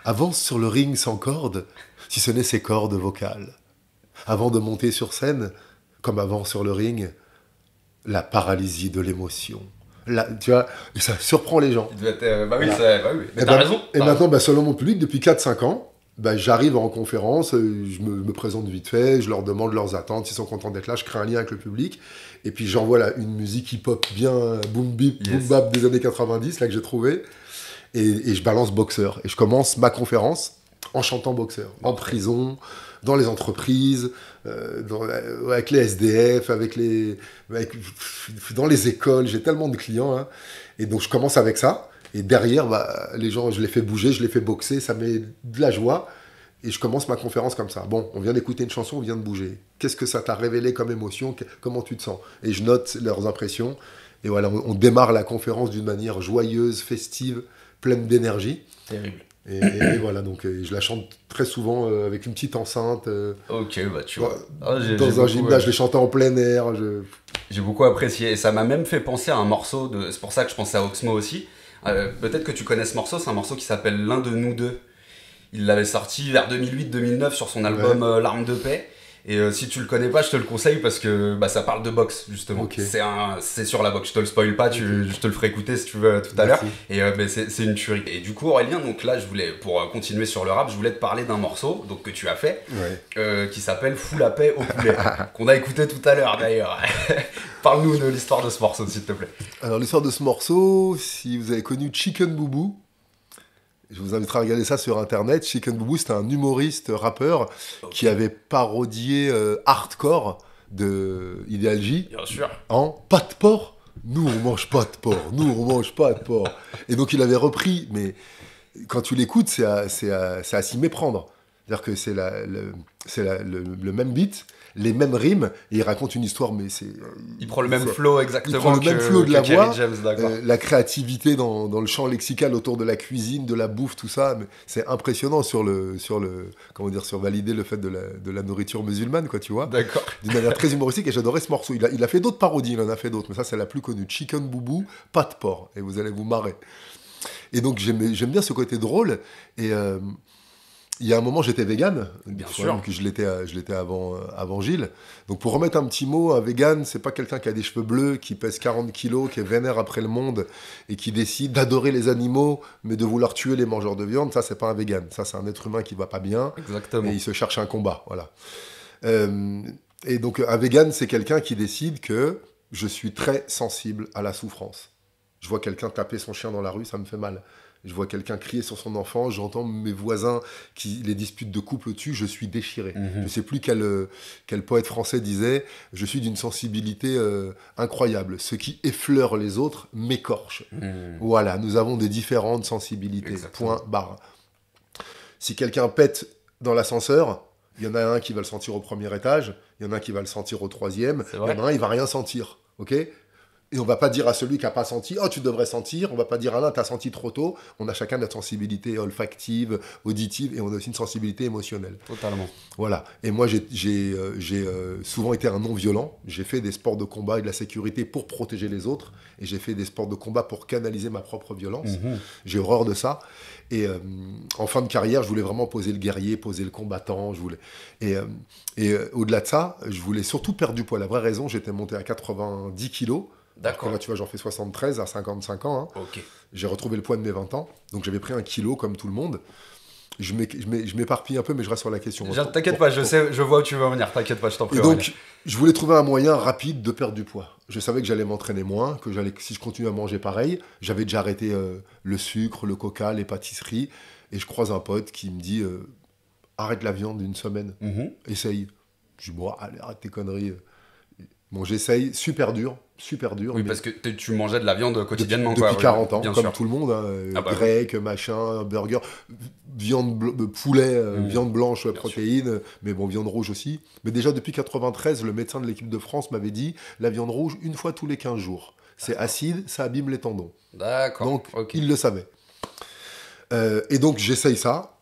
Avance sur le ring sans corde, si ce n'est ses cordes vocales. Avant de monter sur scène, comme avant sur le ring, la paralysie de l'émotion. Là, tu vois, et ça surprend les gens. Oui, mais t'as raison. Et maintenant, selon mon public, depuis 4-5 ans, j'arrive en conférence, je me présente vite fait, je leur demande leurs attentes, s'ils sont contents d'être là, je crée un lien avec le public, et puis j'envoie une musique hip-hop bien boom bap des années 90, là que j'ai trouvé, et je balance Boxer. Et je commence ma conférence en chantant Boxer, en prison, dans les entreprises, avec les SDF, dans les écoles, j'ai tellement de clients. Hein. Et donc je commence avec ça. Et derrière, les gens, je les fais bouger, je les fais boxer, ça met de la joie. Et je commence ma conférence comme ça. Bon, on vient d'écouter une chanson, on vient de bouger. Qu'est-ce que ça t'a révélé comme émotion? Comment tu te sens? Et je note leurs impressions. Et voilà, on démarre la conférence d'une manière joyeuse, festive, pleine d'énergie. Terrible. Et voilà, donc je la chante très souvent avec une petite enceinte. Ok, tu vois. Dans un gymnase, je les chantais en plein air. J'ai beaucoup apprécié. Et ça m'a même fait penser à un morceau de. C'est pour ça que je pensais à Oxmo aussi. Peut-être que tu connais ce morceau, c'est un morceau qui s'appelle L'un de nous deux. Il l'avait sorti vers 2008-2009 sur son album L'Arme de paix. Et si tu le connais pas, je te le conseille parce que ça parle de boxe, justement. Okay. C'est sur la boxe, je te le spoil pas, je te le ferai écouter si tu veux tout à l'heure. Et c'est une tuerie. Et du coup, Aurélien, donc là, pour continuer sur le rap, je voulais te parler d'un morceau que tu as fait, qui s'appelle Fous la paix au poulet, qu'on a écouté tout à l'heure d'ailleurs. Parle-nous de l'histoire de ce morceau, s'il te plaît. Alors, l'histoire de ce morceau, si vous avez connu Chicken Boubou, je vous inviterai à regarder ça sur internet. Chicken Boubou, c'était un humoriste rappeur qui avait parodié Hardcore de Ideal J. Bien sûr. En pas de porc. Nous, on mange pas de porc. Nous, on mange pas de porc. Et donc, il avait repris, mais quand tu l'écoutes, c'est à s'y méprendre. C'est-à-dire que c'est le même beat, les mêmes rimes, et il raconte une histoire, mais c'est... Il prend le même flow exactement. Il prend le même flow de la voix, James, la créativité dans le champ lexical autour de la cuisine, de la bouffe, tout ça. Mais c'est impressionnant sur valider le fait de la nourriture musulmane, quoi, tu vois. D'accord. D'une manière très humoristique, et j'adorais ce morceau. Il a fait d'autres parodies, il en a fait d'autres, mais ça, c'est la plus connue. Chicken Boubou, pas de porc, et vous allez vous marrer. Et donc, j'aime bien ce côté drôle, et... il y a un moment, j'étais vegan. Bien sûr. Que je l'étais avant Gilles. Donc, pour remettre un petit mot, un vegan, c'est pas quelqu'un qui a des cheveux bleus, qui pèse 40 kilos, qui est vénère après le monde et qui décide d'adorer les animaux, mais de vouloir tuer les mangeurs de viande. Ça, c'est pas un vegan. Ça, c'est un être humain qui va pas bien. Exactement. Et il se cherche un combat. Voilà. Et donc, un vegan, c'est quelqu'un qui décide que je suis très sensible à la souffrance. Je vois quelqu'un taper son chien dans la rue, ça me fait mal. Je vois quelqu'un crier sur son enfant, j'entends mes voisins qui les disputes de couple tuent, je suis déchiré. Je ne sais plus quel poète français disait « Je suis d'une sensibilité incroyable. Ce qui effleure les autres m'écorche. » Voilà, nous avons des différentes sensibilités. Exactement. Point, barre. Si quelqu'un pète dans l'ascenseur, il y en a un qui va le sentir au premier étage, il y en a un qui va le sentir au troisième, il y en a un, il ne va rien sentir. Ok ? Et on va pas dire à celui qui n'a pas senti, oh tu devrais sentir, on va pas dire à l'un, tu as senti trop tôt. On a chacun notre sensibilité olfactive, auditive, et on a aussi une sensibilité émotionnelle. Totalement. Voilà. Et moi, j'ai souvent été un non-violent. J'ai fait des sports de combat et de la sécurité pour protéger les autres. Et j'ai fait des sports de combat pour canaliser ma propre violence. J'ai horreur de ça. Et en fin de carrière, je voulais vraiment poser le guerrier, poser le combattant. Au-delà de ça, je voulais surtout perdre du poids. La vraie raison, j'étais monté à 90 kilos. D'accord. Là, tu vois, j'en fais 73 à 55 ans. Hein. Ok. J'ai retrouvé le poids de mes 20 ans. Donc, j'avais pris 1 kilo comme tout le monde. Je m'éparpille un peu, mais je reste sur la question. T'inquiète pas, je vois où tu veux en venir. T'inquiète pas, je t'en prie. Et donc, je voulais trouver un moyen rapide de perdre du poids. Je savais que j'allais m'entraîner moins, que si je continuais à manger pareil, j'avais déjà arrêté le sucre, le coca, les pâtisseries. Et je croise un pote qui me dit arrête la viande une semaine, essaye. Je dis bon, allez, arrête tes conneries. Bon, j'essaye, super dur. Oui, parce que tu mangeais de la viande quotidiennement. Depuis 40 ans, bien comme sûr. tout le monde. Hein, grec, machin, burger, viande poulet, viande blanche, protéines, mais bon, viande rouge aussi. Mais déjà, depuis 93, le médecin de l'équipe de France m'avait dit la viande rouge, une fois tous les 15 jours. C'est acide, ça abîme les tendons. D'accord. Donc, il le savait. Et donc, j'essaye ça.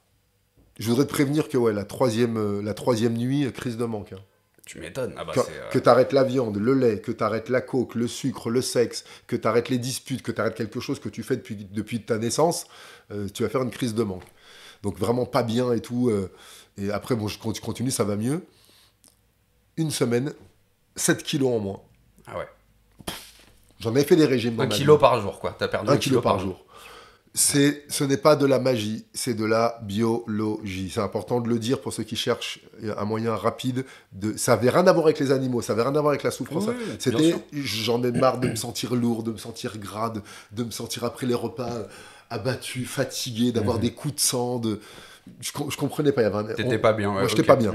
Je voudrais te prévenir que la troisième nuit, crise de manque. Hein. Tu m'étonnes. Que tu arrêtes la viande, le lait, que tu arrêtes la coke, le sucre, le sexe, que tu arrêtes les disputes, que tu arrêtes quelque chose que tu fais depuis ta naissance, tu vas faire une crise de manque. Donc vraiment pas bien et tout. Et après, bon, je continue, ça va mieux. Une semaine, 7 kilos en moins. Ah ouais. J'en ai fait des régimes dans 1 kilo par jour, quoi. T'as perdu 1 kilo par jour. Ce n'est pas de la magie, c'est de la biologie. C'est important de le dire pour ceux qui cherchent un moyen rapide. Ça n'avait rien à voir avec les animaux, ça n'avait rien à voir avec la souffrance. Oui, c'était, j'en ai marre de me sentir lourd, de me sentir gras, de me sentir après les repas abattu, fatigué, d'avoir des coups de sang. Je comprenais pas. T'étais pas bien. Moi, j'étais pas bien.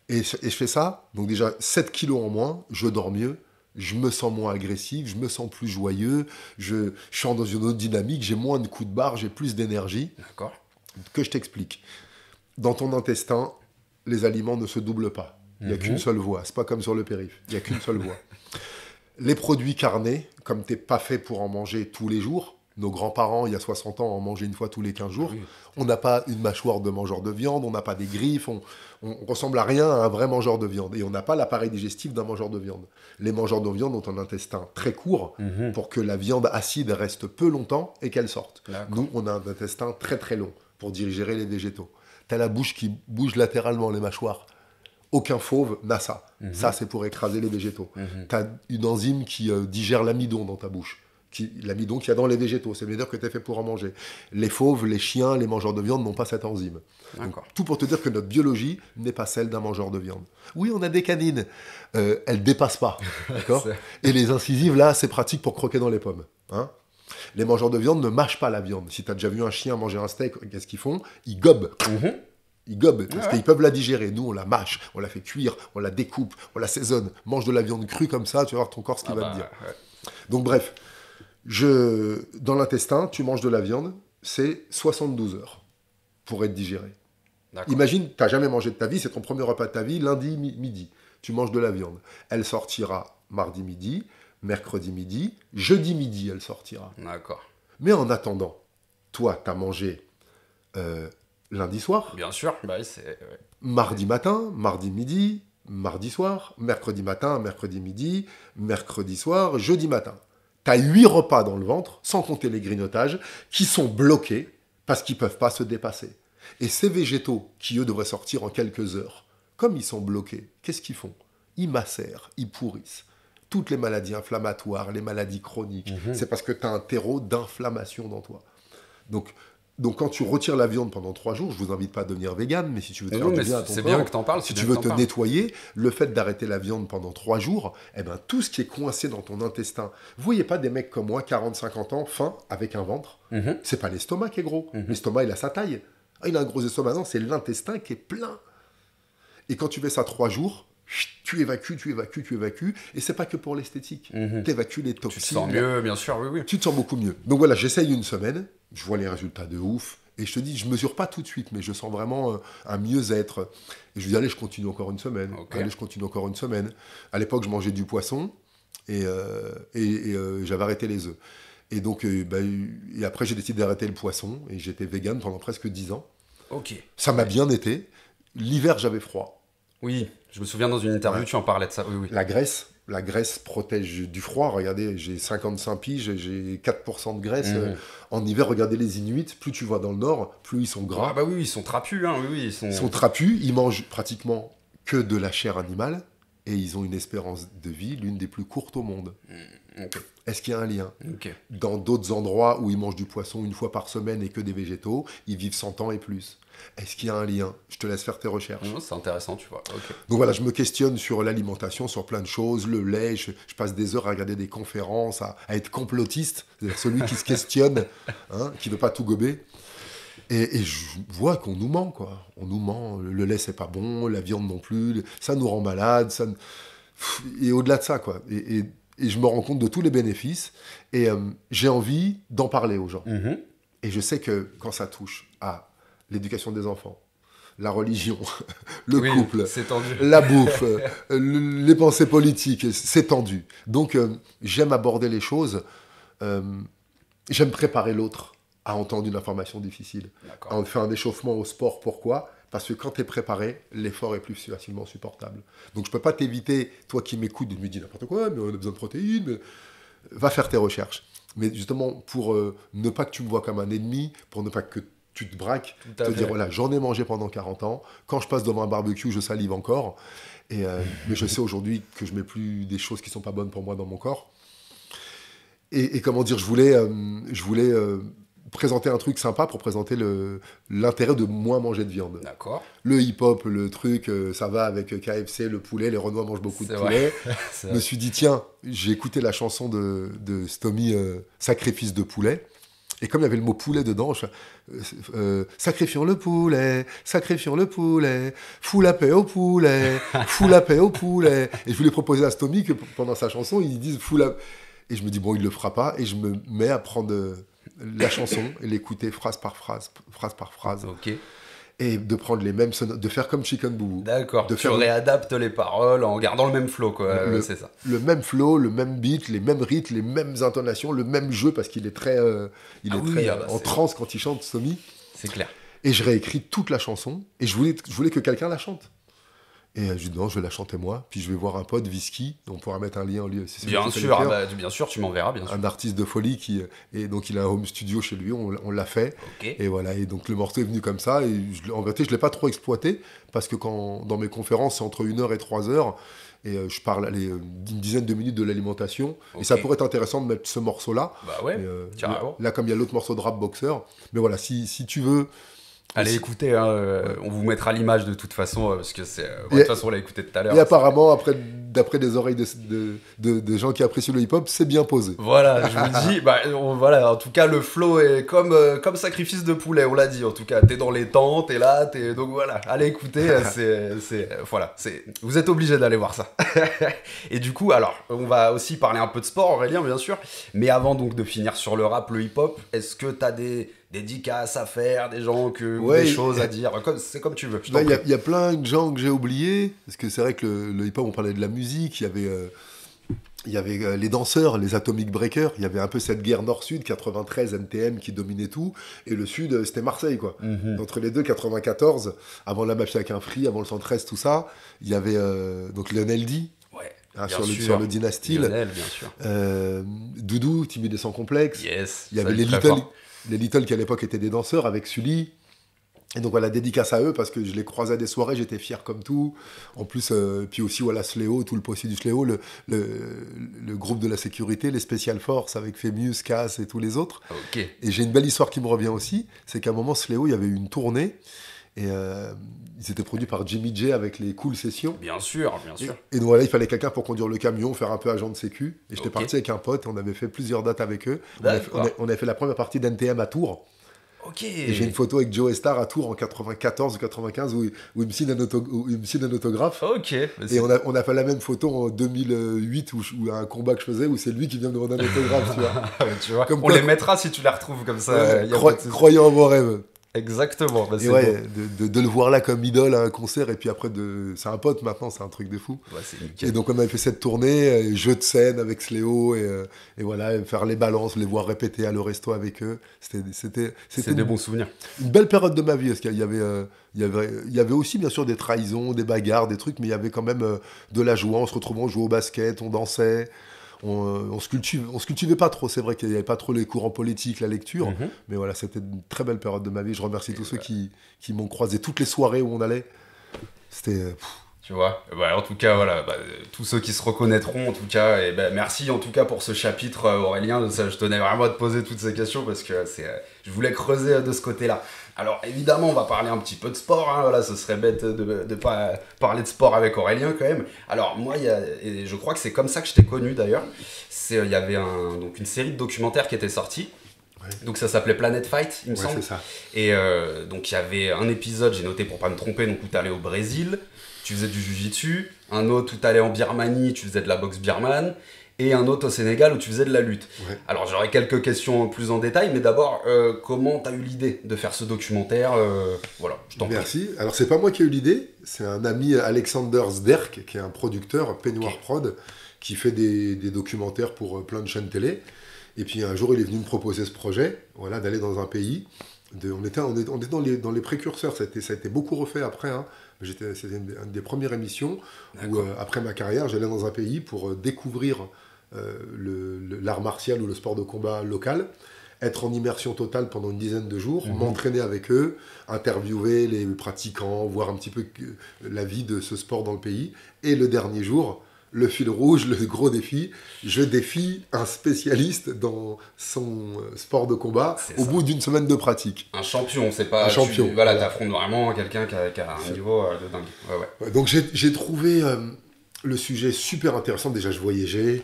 Et je fais ça, donc déjà 7 kilos en moins, je dors mieux. Je me sens moins agressif, je me sens plus joyeux, je suis dans une autre dynamique, j'ai moins de coups de barre, j'ai plus d'énergie. D'accord. Que je t'explique. Dans ton intestin, les aliments ne se doublent pas. Il n'y a qu'une seule voie. C'est pas comme sur le périph'. Il n'y a qu'une seule voie. Les produits carnés, comme tu n'es pas fait pour en manger tous les jours, nos grands-parents, il y a 60 ans, en mangeaient une fois tous les 15 jours. Oui. On n'a pas une mâchoire de mangeur de viande, on n'a pas des griffes, on ressemble à rien à un vrai mangeur de viande. Et on n'a pas l'appareil digestif d'un mangeur de viande. Les mangeurs de viande ont un intestin très court pour que la viande acide reste peu longtemps et qu'elle sorte. Nous, on a un intestin très très long pour digérer les végétaux. Tu as la bouche qui bouge latéralement, les mâchoires. Aucun fauve n'a ça. Ça, c'est pour écraser les végétaux. Tu as une enzyme qui digère l'amidon dans ta bouche. L'amidon qu'il y a dans les végétaux, c'est dire que tu es fait pour en manger. Les fauves, les chiens, les mangeurs de viande n'ont pas cette enzyme. Donc, tout pour te dire que notre biologie n'est pas celle d'un mangeur de viande. Oui, on a des canines, elles ne dépassent pas. D'accord. Et les incisives, là, c'est pratique pour croquer dans les pommes. Hein. Les mangeurs de viande ne mâchent pas la viande. Si tu as déjà vu un chien manger un steak, qu'est-ce qu'ils font? Ils gobent. Ils gobent, parce qu'ils peuvent la digérer. Nous, on la mâche, on la fait cuire, on la découpe, on l'assaisonne. Mange de la viande crue comme ça, tu vas voir ton corps ce qu'il va te dire. Ouais. Donc bref, dans l'intestin, tu manges de la viande, c'est 72 heures pour être digéré. Imagine, tu n'as jamais mangé de ta vie, c'est ton premier repas de ta vie, lundi midi. Tu manges de la viande. Elle sortira mardi midi, mercredi midi, jeudi midi, elle sortira. D'accord. Mais en attendant, toi, tu as mangé lundi soir. Bien sûr. Bah, mardi matin, mardi midi, mardi soir, mercredi matin, mercredi midi, mercredi soir, jeudi matin. Tu as 8 repas dans le ventre, sans compter les grignotages, qui sont bloqués parce qu'ils ne peuvent pas se dépasser. Et ces végétaux, qui eux devraient sortir en quelques heures, comme ils sont bloqués, qu'est-ce qu'ils font? Ils macèrent, ils pourrissent. Toutes les maladies inflammatoires, les maladies chroniques, c'est parce que tu as un terreau d'inflammation dans toi. Donc quand tu retires la viande pendant 3 jours, je ne vous invite pas à devenir vegan, mais si tu veux te faire du bien à ton corps, bien que t'en parles, si tu veux te nettoyer, le fait d'arrêter la viande pendant 3 jours, eh ben, tout ce qui est coincé dans ton intestin, vous voyez pas des mecs comme moi, 40-50 ans, faim, avec un ventre, c'est pas l'estomac qui est gros, l'estomac il a sa taille, il a un gros estomac, non, c'est l'intestin qui est plein. Et quand tu fais ça 3 jours, tu évacues, et c'est pas que pour l'esthétique, tu évacues les toxines. Tu te sens mieux, bien sûr, oui. Tu te sens beaucoup mieux. Donc voilà, j'essaye une semaine, je vois les résultats de ouf, et je te dis, je mesure pas tout de suite, mais je sens vraiment un mieux-être. Et je dis, allez, je continue encore une semaine. Allez, je continue encore une semaine. À l'époque, je mangeais du poisson, J'avais arrêté les œufs. Et donc, et après, j'ai décidé d'arrêter le poisson. Et j'étais vegan pendant presque 10 ans. Ok. Ça m'a bien été. L'hiver, j'avais froid. Oui, je me souviens dans une interview, tu en parlais de ça. Oui, oui. La graisse protège du froid. Regardez, j'ai 55 piges, j'ai 4% de graisse. En hiver, regardez les Inuits. Plus tu vas dans le nord, plus ils sont gras. Ah bah oui, ils sont trapus. Hein. Oui, oui, Ils sont trapus. Ils mangent pratiquement que de la chair animale. Et ils ont une espérance de vie l'une des plus courtes au monde. Okay. Est-ce qu'il y a un lien? Okay. Dans d'autres endroits où ils mangent du poisson une fois par semaine et que des végétaux, ils vivent 100 ans et plus. Est-ce qu'il y a un lien? Je te laisse faire tes recherches. C'est intéressant, tu vois. Okay. Donc voilà, je me questionne sur l'alimentation, sur plein de choses, le lait, je passe des heures à regarder des conférences, à être complotiste, c'est-à-dire celui qui se questionne, qui ne veut pas tout gober. Et je vois qu'on nous ment, quoi. On nous ment, le lait c'est pas bon, la viande non plus, ça nous rend malade, et au-delà de ça, quoi. Et je me rends compte de tous les bénéfices, et j'ai envie d'en parler aux gens. Et je sais que quand ça touche à l'éducation des enfants, la religion, le couple, la bouffe, les pensées politiques, c'est tendu. Donc j'aime aborder les choses, j'aime préparer l'autre à entendre une information difficile. On fait un échauffement au sport, pourquoi ? Parce que quand tu es préparé, l'effort est plus facilement supportable. Donc je ne peux pas t'éviter, toi qui m'écoutes, de me dire n'importe quoi, mais on a besoin de protéines, mais va faire tes recherches. Mais justement, pour ne pas que tu me vois comme un ennemi, pour ne pas que tu te braques, te dire, voilà, j'en ai mangé pendant 40 ans, quand je passe devant un barbecue, je salive encore, mais je sais aujourd'hui que je ne mets plus des choses qui ne sont pas bonnes pour moi dans mon corps. Et comment dire, je voulais présenter un truc sympa pour présenter l'intérêt de moins manger de viande. D'accord. Le hip-hop, le truc, ça va avec KFC, le poulet, les Renois mangent beaucoup de poulet. Je me suis dit, tiens, j'ai écouté la chanson de Stomy, Sacrifice de poulet. Et comme il y avait le mot poulet dedans, sacrifions le poulet, fous la paix au poulet, fous la paix au poulet. Et je voulais proposer à Stomy que pendant sa chanson, ils disent fous la... Et je me dis, bon, il ne le fera pas. Et je me mets à prendre la chanson et l'écouter phrase par phrase. Ok. Et de prendre les mêmes de faire comme Chicken Boubou. D'accord, tu réadaptes les paroles en gardant le même flow, quoi. C'est ça. Le même flow, le même beat, les mêmes rythmes, les mêmes intonations, le même jeu, parce qu'il est très, en transe quand il chante, Stomy. C'est clair. Et je réécris toute la chanson, et je voulais que quelqu'un la chante. Et je dis non, je vais la chanter moi, puis je vais voir un pote, Whisky, on pourra mettre un lien en lieu. Bien sûr, tu m'enverras, bien sûr. Un artiste de folie et donc il a un home studio chez lui, on l'a fait. Okay. Et voilà, et donc le morceau est venu comme ça, et en vérité, je ne l'ai pas trop exploité, parce que dans mes conférences, c'est entre 1 heure et 3 heures, et je parle d'une dizaine de minutes de l'alimentation, et ça pourrait être intéressant de mettre ce morceau-là. Bah ouais, carrément. Là, comme il y a l'autre morceau de Rap Boxer, mais voilà, si tu veux... Allez écouter, on vous mettra l'image de toute façon, parce que c'est... de toute façon, on l'a écouté tout à l'heure. Et apparemment, d'après des oreilles de gens qui apprécient le hip-hop, c'est bien posé. Voilà, je vous dis, voilà, en tout cas, le flow est comme Sacrifice de poulet, on l'a dit, en tout cas. T'es dans les temps, t'es là, donc voilà, allez écouter, vous êtes obligés d'aller voir ça. Et du coup, alors, on va aussi parler un peu de sport, Aurélien, bien sûr, mais avant donc de finir sur le rap, le hip-hop, est-ce que t'as des dédicaces à faire, des gens des choses à dire, c'est comme tu veux. Il y a plein de gens que j'ai oubliés, parce que c'est vrai que le hip-hop, on parlait de la musique, il y avait les danseurs, les Atomic Breakers, il y avait un peu cette guerre nord-sud, 93, NTM qui dominait tout, et le sud, c'était Marseille, quoi. Entre les deux, 94, avant la match avec un Free, avant le 113, tout ça, il y avait donc Lionel D, sur le Dynasty, Lionel, bien sûr. Doudou, Timide et sans complexe, yes, il y avait les Little qui à l'époque étaient des danseurs avec Sully. Et donc voilà, dédicace à eux parce que je les croisais à des soirées, j'étais fier comme tout. En plus, puis aussi voilà, Sléo, tout le posse du Sléo, le groupe de la sécurité, les Special Forces avec Fémius, Cass et tous les autres. Okay. Et j'ai une belle histoire qui me revient aussi, c'est qu'à un moment, Sléo, il y avait eu une tournée et ils étaient produits par Jimmy J avec les Cool Sessions. Bien sûr. Et donc voilà, il fallait quelqu'un pour conduire le camion, faire un peu agent de sécu. Et j'étais parti avec un pote, on avait fait plusieurs dates avec eux. On avait fait la première partie d'NTM à Tours. Ok. Et j'ai une photo avec Joe Star à Tours en 94 ou 95 où il me signe un autographe. Ok. Et on a fait la même photo en 2008 où un combat que je faisais où c'est lui qui vient me demander un autographe, tu vois. Tu vois. On les mettra si tu les retrouves comme ça. Croyant en vos rêves. Exactement. Bah, Et ouais, de le voir là comme idole à un concert, et puis après, c'est un pote maintenant, c'est un truc de fou. Ouais, c'est nickel. Et donc on avait fait cette tournée, jeu de scène avec Sléo, et voilà, faire les balances, les voir répéter à le resto avec eux. C'était des bons souvenirs. une belle période de ma vie, parce qu'il y avait, il y avait aussi bien sûr des trahisons, des bagarres, des trucs, mais il y avait quand même de la joie. On se retrouvait, on jouait au basket, on dansait. On se cultivait pas trop, c'est vrai qu'il n'y avait pas trop les courants politiques, la lecture, mais voilà, c'était une très belle période de ma vie. Je remercie tous ceux qui m'ont croisé toutes les soirées où on allait. C'était... Tu vois, bah, en tout cas, voilà, bah, tous ceux qui se reconnaîtront, en tout cas, et bah, merci en tout cas pour ce chapitre, Aurélien. Ça, je tenais vraiment à te poser toutes ces questions parce que je voulais creuser de ce côté-là. Alors évidemment, on va parler un petit peu de sport, hein, voilà, ce serait bête de pas parler de sport avec Aurélien quand même. Alors moi, et je crois que c'est comme ça que je t'ai connu d'ailleurs, il y avait donc une série de documentaires qui était sortie. Ouais. Donc ça s'appelait Planet Fight, il me semble. C'est ça. Et donc il y avait un épisode, j'ai noté pour pas me tromper, donc où t'allais au Brésil, tu faisais du jiu-jitsu, un autre où t'allais en Birmanie, tu faisais de la boxe birmane, et un autre au Sénégal où tu faisais de la lutte. Ouais. Alors j'aurais quelques questions plus en détail, mais d'abord, comment t'as eu l'idée de faire ce documentaire Voilà, je t'en prie. Merci. Alors c'est pas moi qui ai eu l'idée, c'est un ami, Alexander Zderk, qui est un producteur, Peignoir Prod, qui fait des documentaires pour plein de chaînes télé. Et puis un jour, il est venu me proposer ce projet, voilà, d'aller dans un pays. On était dans les précurseurs, ça a été beaucoup refait après. Hein. C'était une des premières émissions où, après ma carrière, j'allais dans un pays pour découvrir l'art martial ou le sport de combat local, être en immersion totale pendant une dizaine de jours, m'entraîner avec eux, interviewer les pratiquants, voir un petit peu la vie de ce sport dans le pays. Et le dernier jour, le fil rouge, le gros défi, je défie un spécialiste dans son sport de combat au bout d'une semaine de pratique. Un champion, c'est pas... Un champion. Voilà, t'affrontes vraiment quelqu'un qui a un niveau de dingue. Ouais. Donc j'ai trouvé le sujet super intéressant. Déjà, je voyageais.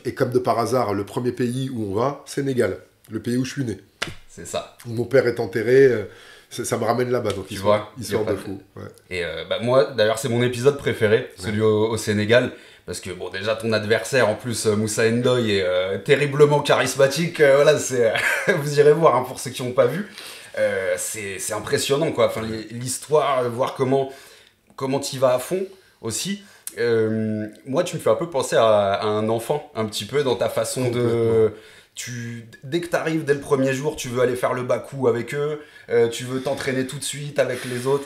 Et comme de par hasard, le premier pays où on va, Sénégal, le pays où je suis né. C'est ça. Où mon père est enterré... ça me ramène là-bas, donc histoire de fou. Ouais. Et moi, d'ailleurs, c'est mon épisode préféré, celui au Sénégal, parce que bon, déjà ton adversaire, en plus, Moussa Ndoye, est terriblement charismatique. Voilà, vous irez voir, hein, pour ceux qui n'ont pas vu. C'est impressionnant, quoi. Enfin, l'histoire, voir comment tu vas à fond aussi. Moi, tu me fais un peu penser à un enfant, un petit peu, dans ta façon de... Dès que tu arrives, dès le premier jour, tu veux aller faire le bakou avec eux, tu veux t'entraîner tout de suite avec les autres.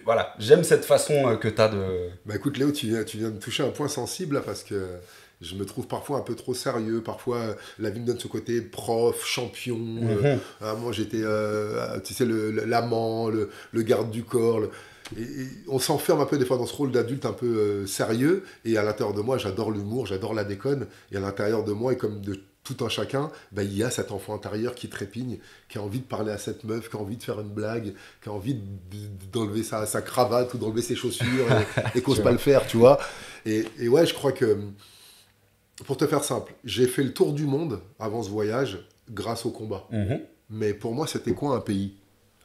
Voilà, j'aime cette façon que tu as de... Bah écoute Léo, tu viens de toucher un point sensible là, parce que je me trouve parfois un peu trop sérieux. Parfois, la vie me donne ce côté prof, champion. Moi, j'étais, tu sais, l'amant, le garde du corps. Et on s'enferme un peu des fois dans ce rôle d'adulte un peu sérieux. Et à l'intérieur de moi, j'adore l'humour, j'adore la déconne. Et à l'intérieur de moi, et comme de tout un chacun, bah, il y a cet enfant intérieur qui trépigne, qui a envie de parler à cette meuf, qui a envie de faire une blague, qui a envie d'enlever sa cravate ou d'enlever ses chaussures et qu'ose pas le faire, tu vois. Et ouais, je crois que, pour te faire simple, j'ai fait le tour du monde avant ce voyage grâce au combat. Mais pour moi, c'était quoi un pays?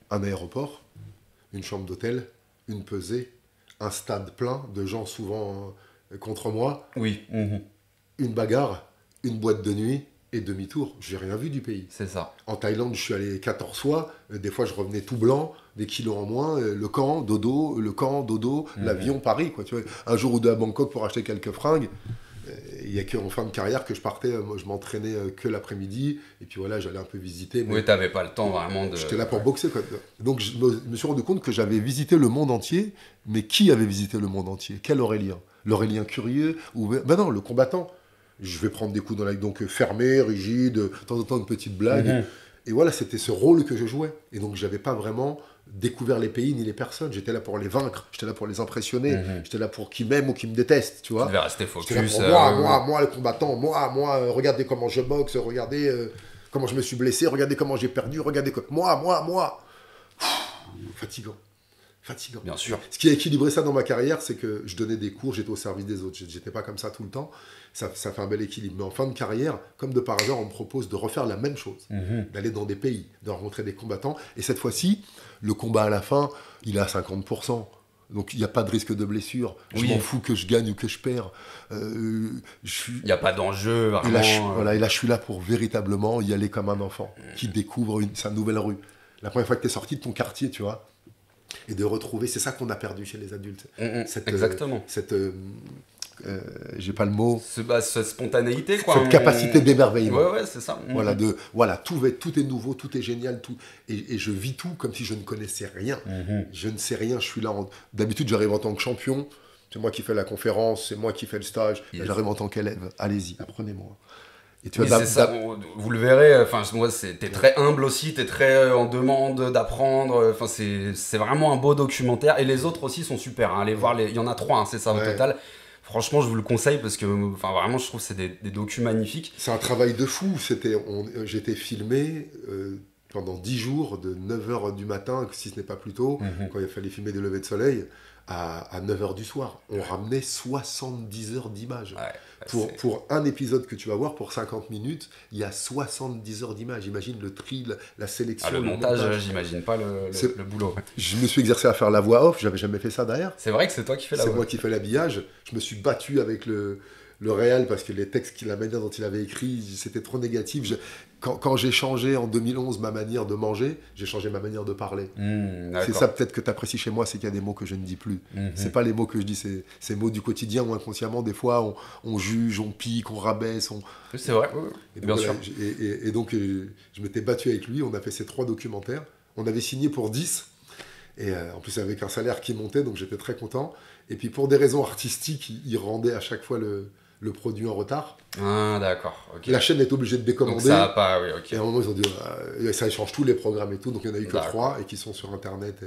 Un aéroport, une chambre d'hôtel, une pesée, un stade plein de gens souvent contre moi, oui. Une bagarre, une boîte de nuit, et demi-tour. J'ai rien vu du pays. C'est ça. En Thaïlande, je suis allé 14 fois. Des fois, je revenais tout blanc, des kilos en moins. Le camp, dodo, l'avion, Paris. Quoi, tu vois. Un jour ou deux à Bangkok pour acheter quelques fringues. Il n'y a qu'en fin de carrière que je partais. Moi, je m'entraînais que l'après-midi. Et puis voilà, j'allais un peu visiter. Oui, tu n'avais pas le temps vraiment de... J'étais là pour boxer. Quoi. Donc, je me suis rendu compte que j'avais visité le monde entier. Mais qui avait visité le monde entier? Quel Aurélien? L'Aurélien curieux ou... Ben non, le combattant. Je vais prendre des coups dans la... Donc fermé, rigide, de temps en temps une petite blague. Et voilà, c'était ce rôle que je jouais. Et donc, je n'avais pas vraiment découvert les pays ni les personnes. J'étais là pour les vaincre, j'étais là pour les impressionner, j'étais là pour qu'ils m'aiment ou qu'ils me détestent, tu vois. Tu devais rester focus. J'étais là pour moi, le combattant, moi, regardez comment je boxe, regardez comment je me suis blessé, regardez comment j'ai perdu, regardez moi. Fatigant. Bien sûr. Ce qui a équilibré ça dans ma carrière, c'est que je donnais des cours, j'étais au service des autres. J'étais pas comme ça tout le temps. Ça fait un bel équilibre. Mais en fin de carrière, comme de par hasard, on me propose de refaire la même chose. D'aller dans des pays, de rencontrer des combattants. Et cette fois-ci, le combat à la fin, il est à 50%. Donc il n'y a pas de risque de blessure. Je m'en fous que je gagne ou que je perds. Il n'y a pas d'enjeu, vraiment. Et là, je suis là pour véritablement y aller comme un enfant qui découvre sa nouvelle rue. la première fois que tu es sorti de ton quartier, tu vois, et de retrouver, c'est ça qu'on a perdu chez les adultes. Exactement. J'ai pas le mot. Cette spontanéité, quoi. Cette capacité d'émerveillement. Ouais, c'est ça. Voilà, tout est nouveau, tout est génial, tout. Et je vis tout comme si je ne connaissais rien. Je ne sais rien, je suis là. D'habitude, j'arrive en tant que champion. C'est moi qui fais la conférence, c'est moi qui fais le stage. Yes. J'arrive en tant qu'élève. Allez-y, apprenez-moi. Et tu vois, ça, vous le verrez, moi, t'es très humble aussi, t'es très en demande d'apprendre. C'est vraiment un beau documentaire. Et les autres aussi sont super. Hein. Allez voir, il y en a 3, hein, c'est ça au total. Franchement, je vous le conseille parce que vraiment, je trouve que c'est des docus magnifiques. C'est un travail de fou. J'étais filmé pendant 10 jours, de 9h du matin, si ce n'est pas plus tôt, quand il fallait filmer des levées de soleil, à 9h du soir. On ramenait 70 heures d'images. Pour un épisode que tu vas voir, pour 50 minutes, il y a 70 heures d'images. Imagine le tri, la sélection. Le montage, j'imagine pas le boulot. Je me suis exercé à faire la voix off, j'avais jamais fait ça derrière. C'est vrai que c'est toi qui fais la voix. C'est moi qui fais l'habillage. Je me suis battu avec le réel parce que les textes, la manière dont il avait écrit, c'était trop négatif. Quand j'ai changé en 2011 ma manière de manger, j'ai changé ma manière de parler. C'est ça peut-être que tu apprécies chez moi, c'est qu'il y a des mots que je ne dis plus. C'est pas les mots que je dis, c'est ces mots du quotidien où inconsciemment, des fois, on juge, on pique, on rabaisse. C'est vrai, bien sûr. Et donc, je m'étais battu avec lui, on a fait ces 3 documentaires. On avait signé pour 10. Et en plus, avec un salaire qui montait, donc j'étais très content. Et puis, pour des raisons artistiques, il rendait à chaque fois le produit en retard. Ah, d'accord. Okay. La chaîne est obligée de décommander. Donc ça va pas, oui, ok. Et à un moment, ils ont dit, ça change tous les programmes et tout. Donc il n'y en a eu que 3 et qui sont sur Internet.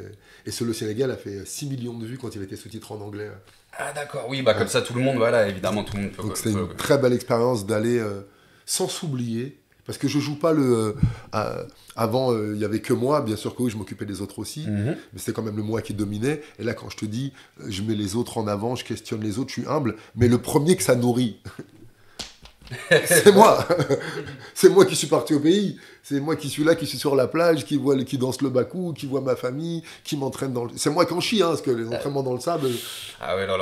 Et le Sénégal a fait 6 millions de vues quand il était sous-titré en anglais. Ah, d'accord, oui, comme ça, tout le monde, évidemment, tout le monde peut. Donc c'était une très belle expérience d'aller sans s'oublier. Parce que je joue pas avant, il n'y avait que moi, bien sûr que oui, je m'occupais des autres aussi, mais c'était quand même le moi qui dominait. Et là, quand je te dis, je mets les autres en avant, je questionne les autres, je suis humble, mais le premier que ça nourrit, c'est moi. C'est moi qui suis parti au pays. C'est moi qui suis là, qui suis sur la plage, qui danse le bakou, qui voit ma famille, qui m'entraîne dans le... C'est moi qui en chie, parce que les entraînements dans le sable... Ah ouais, non,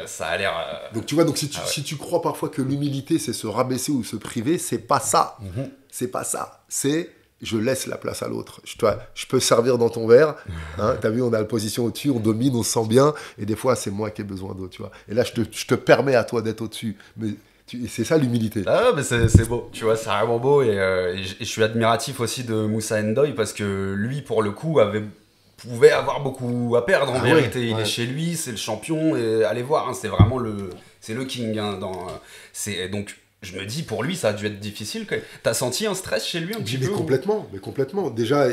ça a l'air... Donc tu vois, si tu crois parfois que l'humilité, c'est se rabaisser ou se priver, c'est pas ça. C'est pas ça. C'est... Je laisse la place à l'autre. Je peux servir dans ton verre. Hein, t'as vu, on a la position au-dessus, on domine, on se sent bien. Et des fois, c'est moi qui ai besoin d'eau, tu vois. Et là, je te permets à toi d'être au-dessus. Mais... c'est ça l'humilité. Ah mais c'est beau, tu vois, c'est vraiment beau et je suis admiratif aussi de Moussa Ndoye parce que lui pour le coup pouvait avoir beaucoup à perdre en vérité. Il est chez lui, c'est le champion et allez voir, hein, c'est vraiment le king. Hein, donc je me dis pour lui ça a dû être difficile. T'as senti un stress chez lui un petit peu complètement. Déjà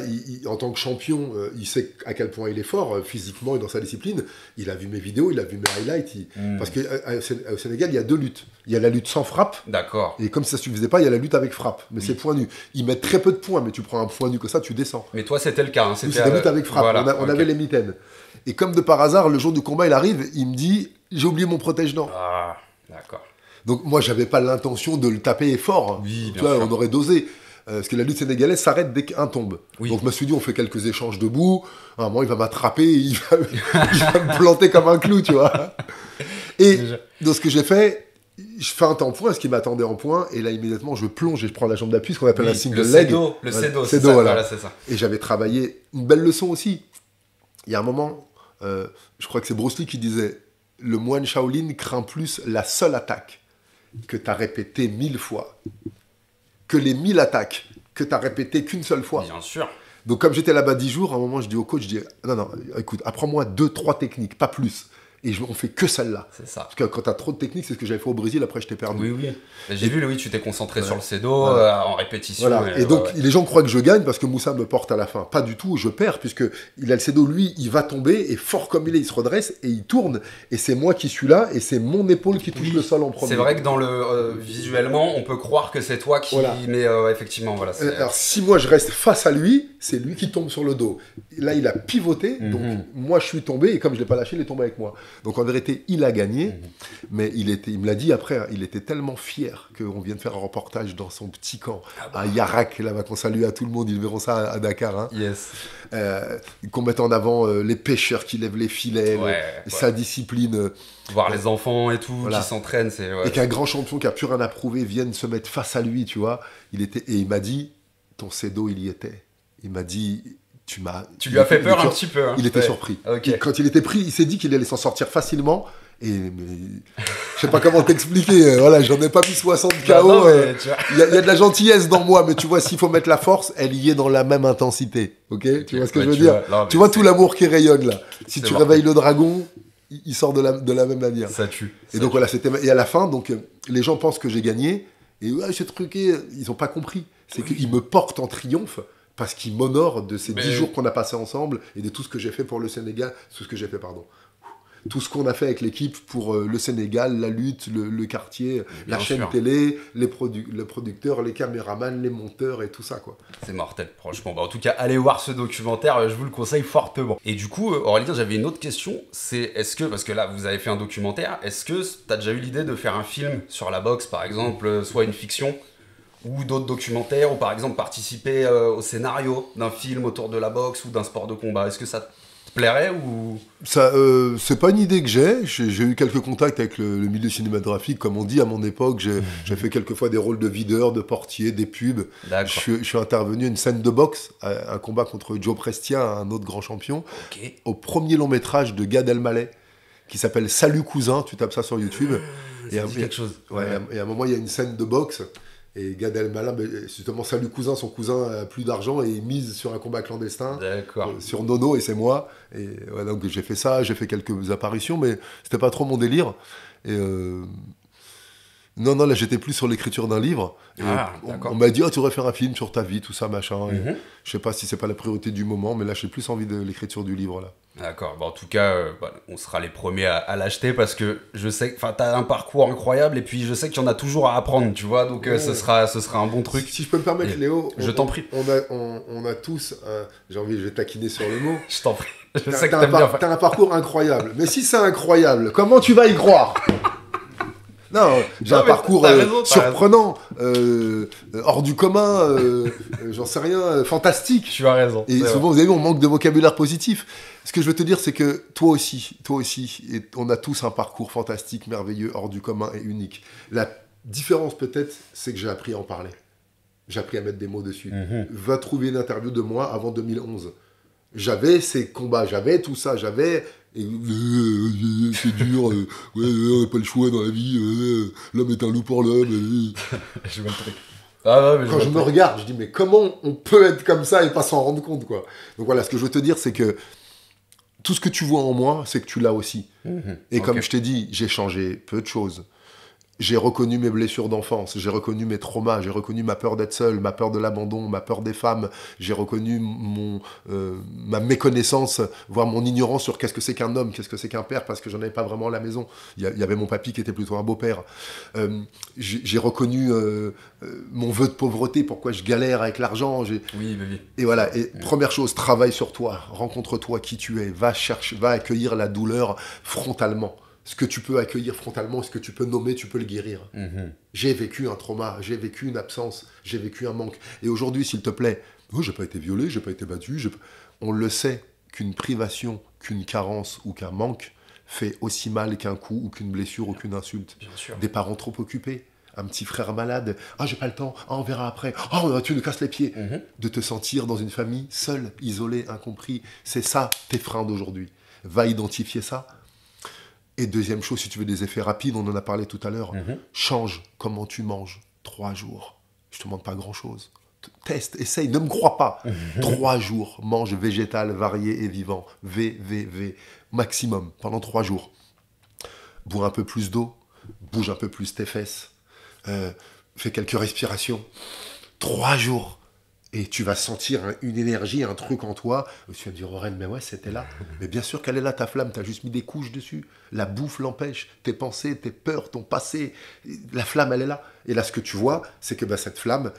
en tant que champion, il sait à quel point il est fort physiquement et dans sa discipline. Il a vu mes vidéos, il a vu mes highlights. Parce qu'au Sénégal il y a 2 luttes. Il y a la lutte sans frappe. D'accord. Et comme ça ne suffisait pas, il y a la lutte avec frappe. Mais c'est point nu. Ils mettent très peu de points, mais tu prends un point nu que ça, tu descends. Mais toi c'était le cas. Hein, c'était la lutte avec frappe. Voilà, on avait les mitaines. Et comme de par hasard, le jour du combat il arrive, il me dit j'ai oublié mon protège-dents. Ah d'accord. Donc moi, j'avais pas l'intention de le taper fort. Oui, tu vois, on aurait dosé. Parce que la lutte sénégalaise s'arrête dès qu'un tombe. Oui. Donc je me suis dit, on fait quelques échanges debout. À un moment, il va m'attraper, il va me planter comme un clou, tu vois. Et dans ce que j'ai fait, je fais un temps point, ce qui m'attendait en point. Et là, immédiatement, je plonge et je prends la jambe d'appui, ce qu'on appelle un single leg. Le cédo, c'est ça, voilà, c'est ça. Et j'avais travaillé une belle leçon aussi. Il y a un moment, je crois que c'est Bruce Lee qui disait, le moine Shaolin craint plus la seule attaque que tu as répété 1000 fois, que les 1000 attaques que tu as répétées qu'une seule fois. Bien sûr. Donc comme j'étais là-bas 10 jours, à un moment je dis au coach, je dis non, écoute, apprends-moi 2-3 techniques, pas plus. Et on fait que celle-là. C'est ça. Parce que quand tu as trop de techniques, c'est ce que j'avais fait au Brésil, après je t'ai perdu. Oui. J'ai vu, oui, tu t'es concentré sur le cédo, en répétition. Voilà. Et donc les gens croient que je gagne parce que Moussa me porte à la fin. Pas du tout, je perds, puisque il a le cédo, lui, il va tomber, et fort comme il est, il se redresse, et il tourne. Et c'est moi qui suis là, et c'est mon épaule qui touche le sol en premier. C'est vrai que visuellement, on peut croire que c'est toi qui... Voilà. Mais effectivement, voilà. Alors si moi je reste face à lui, c'est lui qui tombe sur le dos. Là, il a pivoté, donc moi je suis tombé, et comme je ne l'ai pas lâché, il est tombé avec moi. Donc en vérité, il a gagné, mais il me l'a dit après, hein, il était tellement fier qu'on vient de faire un reportage dans son petit camp à Yarak, là-bas, qu'on salue à tout le monde, ils verront ça à Dakar. Hein. Yes. Qu'on mette en avant les pêcheurs qui lèvent les filets, sa discipline. Voir les enfants et tout, qui s'entraînent. Et qu'un grand champion qui n'a plus rien à prouver vienne se mettre face à lui, tu vois. Et il m'a dit, ton cédo, il y était. Il m'a dit... Tu lui as fait peur un petit peu. Hein. Il était surpris. Okay. Quand il était pris, il s'est dit qu'il allait s'en sortir facilement. Mais je sais pas comment t'expliquer. Voilà, j'en ai pas mis 60 KO. Il y a de la gentillesse dans moi, mais tu vois, s'il faut mettre la force, elle y est dans la même intensité. Ok, tu vois ce que je veux dire? Tu vois tout l'amour qui rayonne là. Si tu réveilles le dragon, il sort de la même manière. Ça tue. Et donc voilà, et à la fin, donc les gens pensent que j'ai gagné. Et ouais, j'ai truqué. Ils ont pas compris. C'est qu'ils me portent en triomphe. Parce qu'ils m'honorent de ces 10 jours qu'on a passés ensemble et de tout ce que j'ai fait pour le Sénégal, tout ce qu'on a fait avec l'équipe pour le Sénégal, la lutte, le quartier, la chaîne télé, le producteur, les caméramans, les monteurs et tout ça, quoi. C'est mortel, franchement. En tout cas, allez voir ce documentaire, je vous le conseille fortement. Et du coup, Aurélien, j'avais une autre question, c'est parce que là, vous avez fait un documentaire, est-ce que tu as déjà eu l'idée de faire un film sur la boxe, par exemple, soit une fiction ou d'autres documentaires, ou par exemple participer au scénario d'un film autour de la boxe ou d'un sport de combat? Est-ce que ça te plairait ou... Ça, c'est pas une idée que j'ai eu quelques contacts avec le milieu cinématographique, comme on dit à mon époque. J'ai fait quelquefois des rôles de videur, de portier, des pubs. Je suis intervenu à une scène de boxe, un combat contre Joe Prestia, un autre grand champion, au premier long métrage de Gad Elmaleh, qui s'appelle Salut Cousin, tu tapes ça sur YouTube. Ça dit quelque chose. Et à un moment, il y a une scène de boxe. Et Gad Elmaleh, justement, Salut Cousin, son cousin a plus d'argent et il mise sur un combat clandestin. Sur Nono, et c'est moi. Et ouais, donc j'ai fait ça, j'ai fait quelques apparitions, mais c'était pas trop mon délire. Et non, là j'étais plus sur l'écriture d'un livre. Et on m'a dit, tu devrais faire un film sur ta vie, tout ça, machin. Et je sais pas si c'est pas la priorité du moment, mais là j'ai plus envie de l'écriture du livre, là. D'accord, en tout cas, on sera les premiers à l'acheter parce que je sais que t'as un parcours incroyable et puis je sais qu'il y en a toujours à apprendre, tu vois, donc ce sera un bon truc. Si je peux me permettre, Léo, je t'en prie. On a tous, je vais taquiner sur le mot. Je t'en prie, je sais que t'aimes bien. T'as un parcours incroyable, mais si c'est incroyable, comment tu vas y croire? Non, j'ai un parcours surprenant, hors du commun, j'en sais rien, fantastique. Tu as raison. Et souvent, vous avez vu, on manque de vocabulaire positif. Ce que je veux te dire, c'est que toi aussi, et on a tous un parcours fantastique, merveilleux, hors du commun et unique. La différence peut-être, c'est que j'ai appris à en parler. J'ai appris à mettre des mots dessus. Va trouver une interview de moi avant 2011. J'avais ces combats, j'avais tout ça, j'avais... c'est dur, on n'a pas le choix dans la vie, l'homme est un loup pour l'homme. Je vois le truc. Quand je me regarde, je dis, mais comment on peut être comme ça et pas s'en rendre compte, quoi. Donc voilà, ce que je veux te dire, c'est que tout ce que tu vois en moi, c'est que tu l'as aussi. Et comme je t'ai dit, j'ai changé peu de choses. J'ai reconnu mes blessures d'enfance, j'ai reconnu mes traumas, j'ai reconnu ma peur d'être seul, ma peur de l'abandon, ma peur des femmes, j'ai reconnu ma méconnaissance, voire mon ignorance sur qu'est-ce que c'est qu'un homme, qu'est-ce que c'est qu'un père, parce que j'en avais pas vraiment à la maison. Il y avait mon papy qui était plutôt un beau-père. J'ai reconnu mon vœu de pauvreté, pourquoi je galère avec l'argent. Oui. Et voilà, première chose, travaille sur toi, rencontre-toi qui tu es, va accueillir la douleur frontalement. Ce que tu peux accueillir frontalement, ce que tu peux nommer, tu peux le guérir. J'ai vécu un trauma, j'ai vécu une absence, j'ai vécu un manque. Et aujourd'hui, s'il te plaît, j'ai pas été violé, j'ai pas été battu. On le sait qu'une privation, qu'une carence ou qu'un manque fait aussi mal qu'un coup ou qu'une blessure ou qu'une insulte. Bien sûr. Des parents trop occupés, un petit frère malade, j'ai pas le temps, on verra après, tu nous casses les pieds. De te sentir dans une famille seul, isolé, incompris. C'est ça tes freins d'aujourd'hui. Va identifier ça. Et deuxième chose, si tu veux des effets rapides, on en a parlé tout à l'heure, change comment tu manges. 3 jours. Je te demande pas grand-chose. Teste, essaye, ne me crois pas. 3 jours, mange végétal, varié et vivant. V, maximum, pendant 3 jours. Bois un peu plus d'eau, bouge un peu plus tes fesses, fais quelques respirations. 3 jours. Et tu vas sentir une énergie, un truc en toi. Tu vas me dire, Oren, mais ouais, c'était là. Mais bien sûr qu'elle est là, ta flamme. Tu as juste mis des couches dessus. La bouffe l'empêche. Tes pensées, tes peurs, ton passé. La flamme, elle est là. Et là, ce que tu vois, c'est que cette flamme,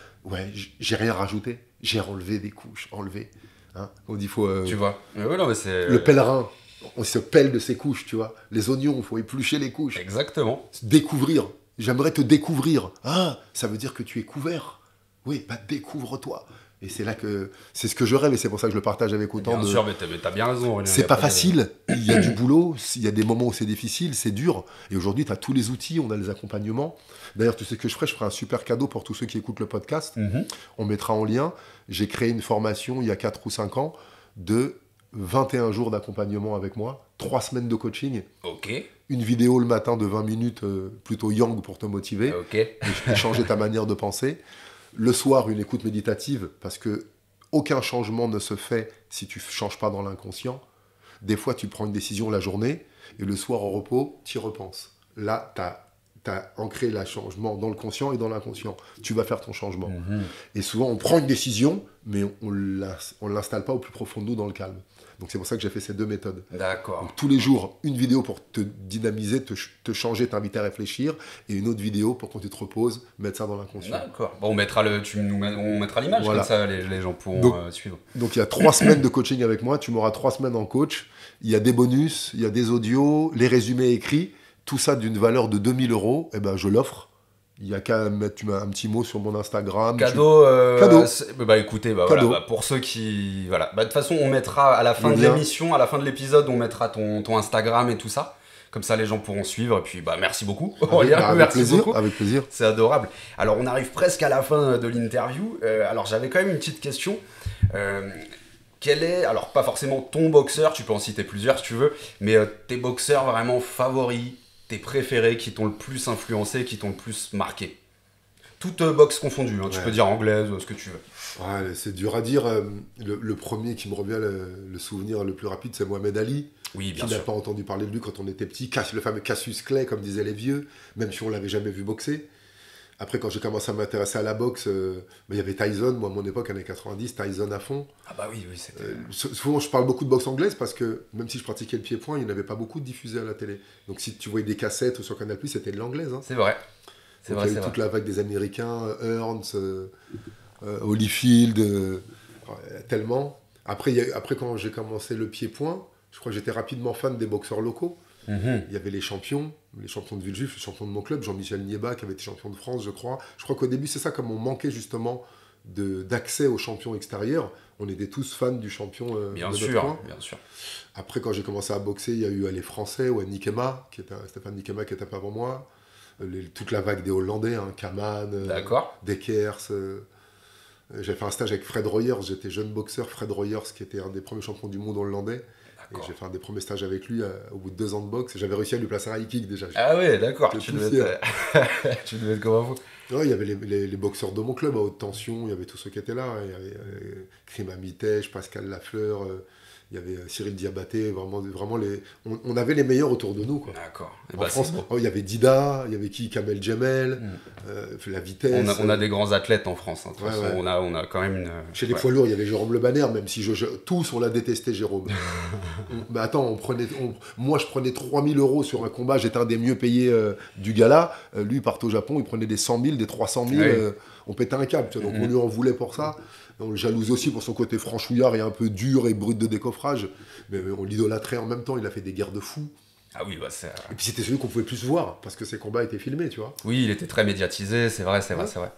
j'ai rien rajouté. J'ai enlevé des couches. On dit, faut... tu vois. Mais c'est... Le pèlerin, on se pèle de ses couches, tu vois. Les oignons, il faut éplucher les couches. Exactement. Découvrir. J'aimerais te découvrir. Ça veut dire que tu es couvert. Oui, découvre-toi. Et c'est là que... C'est ce que je rêve et c'est pour ça que je le partage avec autant Bien sûr, mais t'as bien raison. Aurélien, c'est pas facile. Il y a du boulot. Il y a des moments où c'est difficile, c'est dur. Et aujourd'hui, tu as tous les outils, on a les accompagnements. D'ailleurs, tu sais ce que je ferai un super cadeau pour tous ceux qui écoutent le podcast. On mettra en lien. J'ai créé une formation il y a 4 ou 5 ans de 21 jours d'accompagnement avec moi, 3 semaines de coaching, Ok. une vidéo le matin de 20 minutes, plutôt yang pour te motiver, Ok. et changer ta manière de penser. Le soir, une écoute méditative, parce que aucun changement ne se fait si tu ne changes pas dans l'inconscient. Des fois, tu prends une décision la journée, et le soir, au repos, tu y repenses. Là, tu as ancré le changement dans le conscient et dans l'inconscient. Tu vas faire ton changement. Et souvent, on prend une décision, mais on ne l'installe pas au plus profond de nous dans le calme. Donc c'est pour ça que j'ai fait ces 2 méthodes. D'accord. Donc tous les jours, une vidéo pour te dynamiser, te changer, t'inviter à réfléchir, et une autre vidéo pour quand tu te reposes, mettre ça dans l'inconscient. D'accord. Bon, on mettra l'image, Voilà. comme ça les gens pourront suivre. Donc il y a 3 semaines de coaching avec moi, tu m'auras 3 semaines en coach, il y a des bonus, il y a des audios, les résumés écrits, tout ça d'une valeur de 2 000 €, et ben je l'offre. Il n'y a qu'à mettre un petit mot sur mon Instagram. Cadeau. Cadeau. Bah écoutez, bah, Cadeau. voilà, bah, pour ceux qui... Voilà. Bah, de toute façon, on mettra à la fin Le de lien. l'émission, à la fin de l'épisode, on mettra ton Instagram et tout ça. Comme ça, les gens pourront suivre. Et puis, bah, merci beaucoup. Aurélien, Avec merci plaisir, beaucoup. avec plaisir. C'est adorable. Alors, on arrive presque à la fin de l'interview. Alors, j'avais quand même une petite question. Quel est, alors pas forcément ton boxeur, tu peux en citer plusieurs si tu veux, mais tes boxeurs vraiment favoris, tes préférés, qui t'ont le plus influencé, qui t'ont le plus marqué? Toute boxe confondue, hein, tu peux dire anglaise, ce que tu veux. Ouais, c'est dur à dire. Le premier qui me revient, le souvenir le plus rapide, c'est Mohamed Ali. Oui, bien Qui n'a sûr. pas entendu parler de lui quand on était petit, le fameux Cassius Clay, comme disaient les vieux, même si on l'avait jamais vu boxer. Après, quand j'ai commencé à m'intéresser à la boxe, il y avait Tyson, moi à mon époque, années 90, Tyson à fond. Ah bah oui, c'était... Souvent, je parle beaucoup de boxe anglaise parce que même si je pratiquais le pied-point, il n'y en avait pas beaucoup diffusé à la télé. Donc si tu voyais des cassettes ou sur Canal+, c'était de l'anglaise. Hein. C'est vrai. Donc, il y a eu toute la vague des Américains, Hearns, Holyfield, tellement. Après, quand j'ai commencé le pied-point, je crois que j'étais rapidement fan des boxeurs locaux. Il y avait les champions de Villejuif, les champions de mon club, Jean-Michel Nieba qui avait été champion de France, je crois. Je crois qu'au début, c'est ça, comme on manquait justement d'accès aux champions extérieurs, on était tous fans du champion Bien de sûr, notre coin. bien sûr. Après, quand j'ai commencé à boxer, il y a eu les Français, Nikema, Stéphane Nikema qui était pas avant moi, toute la vague des Hollandais, hein, Kaman, Dekers. J'ai fait un stage avec Fred Royers, j'étais jeune boxeur, Fred Royers qui était un des premiers champions du monde hollandais. Et j'ai fait un des premiers stages avec lui au bout de 2 ans de boxe. J'avais réussi à lui placer un high kick déjà. Ah ouais, d'accord. Tu devais être comme un fou. Ouais, il y avait les boxeurs de mon club à haute tension, il y avait tous ceux qui étaient là. Il y avait Krima Mitech, Pascal Lafleur, il y avait Cyril Diabaté. Vraiment on avait les meilleurs autour de nous. Quoi. D'accord. En France, il y avait Dida, il y avait Kamel Djemel, la vitesse. On a des grands athlètes en France. Hein. De toute façon, on a quand même une... Chez les poids lourds, il y avait Jérôme Le Banner, même si tous, on l'a détesté, Jérôme. Mais attends, moi, je prenais 3 000 € sur un combat, j'étais un des mieux payés du gala. Lui, il partait au Japon, il prenait des 100 000, des 300 000. On pétait un câble, donc on lui en voulait pour ça. On le jalouse aussi pour son côté franchouillard et un peu dur et brut de décoffrage. Mais on l'idolâtrait en même temps, il a fait des guerres de fous. Ah oui, bah c'est... Et puis c'était celui qu'on pouvait plus voir, parce que ses combats étaient filmés, tu vois. Oui, il était très médiatisé, c'est vrai.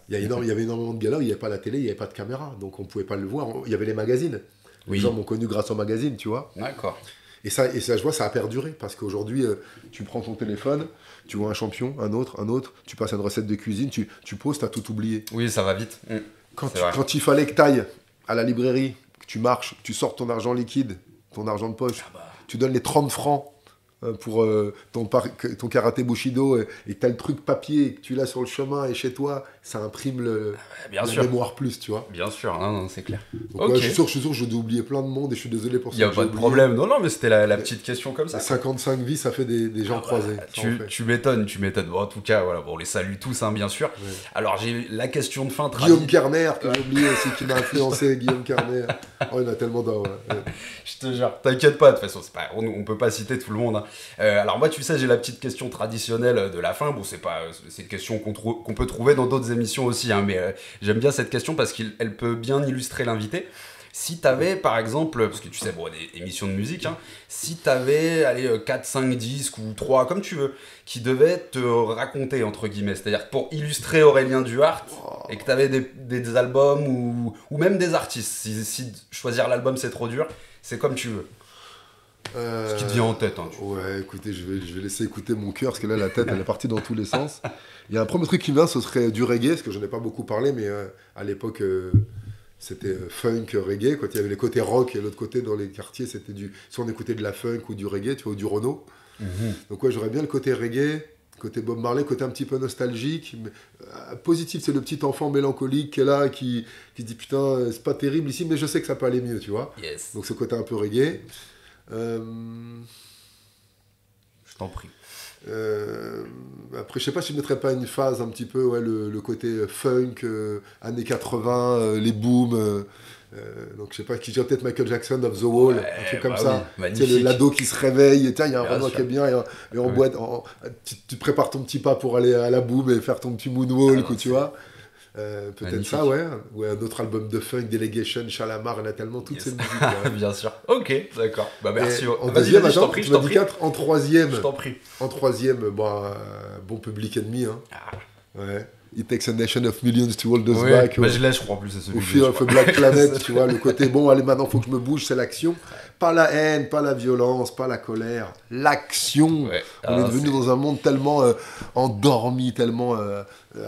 Il y avait énormément de galas où il n'y avait pas la télé, il n'y avait pas de caméra, donc on ne pouvait pas le voir. Il y avait les magazines. Les gens m'ont connu grâce aux magazines, tu vois. D'accord. Et ça, je vois, ça a perduré, parce qu'aujourd'hui, tu prends ton téléphone, tu vois un champion, un autre, tu passes à une recette de cuisine, tu poses, tu as tout oublié. Oui, ça va vite. Quand il fallait que tu ailles à la librairie, que tu marches, tu sors ton argent liquide, ton argent de poche, tu donnes les 30 francs pour ton karaté Bushido et que tu as le truc papier, que tu l'as sur le chemin et chez toi, ça imprime la mémoire plus, tu vois. Bien sûr, non, c'est clair. Donc, je suis sûr que j'ai dû oublier plein de monde et je suis désolé pour ça. Il n'y a pas de problème. Non, mais c'était la petite question comme ça. 55 vies, ça fait des gens croisés. Tu m'étonnes. Bon, en tout cas, voilà, on les salue tous, hein, bien sûr. Ouais. Alors, j'ai la question de fin. Guillaume Kerner, que j'ai oublié aussi, qui m'a influencé, Guillaume Kerner. Oh, il y en a tellement d'or. Ouais. Je te jure, t'inquiète pas, de toute façon, on peut pas citer tout le monde. Hein. Alors moi, tu sais, j'ai la petite question traditionnelle de la fin. Bon, c'est une question qu'on peut trouver dans d'autres émissions aussi, hein, mais j'aime bien cette question parce qu'elle peut bien illustrer l'invité. Si t'avais, par exemple, parce que tu sais, bon, des émissions de musique, hein, si t'avais, 4, 5 disques ou 3, comme tu veux, qui devaient te raconter, entre guillemets, c'est-à-dire pour illustrer Aurélien Duhart, et que t'avais des albums ou même des artistes, si choisir l'album c'est trop dur, c'est comme tu veux. Ce qui te vient en tête. Hein, ouais, écoutez, je vais laisser écouter mon cœur, parce que là, la tête, elle est partie dans tous les sens. Il y a un premier truc qui me vient, ce serait du reggae, parce que je n'en ai pas beaucoup parlé, mais à l'époque, c'était funk, reggae. Quand il y avait les côtés rock et l'autre côté dans les quartiers, c'était soit on écoutait de la funk ou du reggae, tu vois, ou du Renault. Donc ouais, j'aurais bien le côté reggae, côté Bob Marley, côté un petit peu nostalgique. Mais, positif, c'est le petit enfant mélancolique qui est là, qui se dit putain, c'est pas terrible ici, mais je sais que ça peut aller mieux, tu vois. Yes. Donc ce côté un peu reggae. Je t'en prie. Après, je sais pas si je mettrais pas une phase un petit peu, ouais, le côté funk, années 80, les booms. Donc je sais pas, qui dirait peut-être Michael Jackson, Of the Wall, Ouais, un truc comme bah ça. oui, Tu sais, l'ado qui se réveille, et il y a un Bien Renoir sûr. qui est bien, et en boîte, tu prépares ton petit pas pour aller à la boom et faire ton petit moonwalk, ou tu vois. Peut-être magnifique. ça, ouais. Ou un autre album de funk, Delegation, Shalamar, il y en a tellement, toutes ces musiques. Ouais. Bien sûr. Ok, d'accord. Bah merci. Et en Vas-y, deuxième, vas-y, je t'en attends, prie, tu je m'as t'en dit prie. 4. En troisième, Je t'en prie. bon Public Enemy. Hein. Ah. Ouais. It takes a nation of millions to hold us Oui, back. bah, je l'ai, je crois en plus, c'est celui Au que j'ai, Fear je of a crois. Black Planet, tu vois, le côté bon, allez, maintenant, faut que je me bouge, c'est l'action. Pas la haine, pas la violence, pas la colère. L'action. Ouais. On est devenu dans un monde tellement endormi, tellement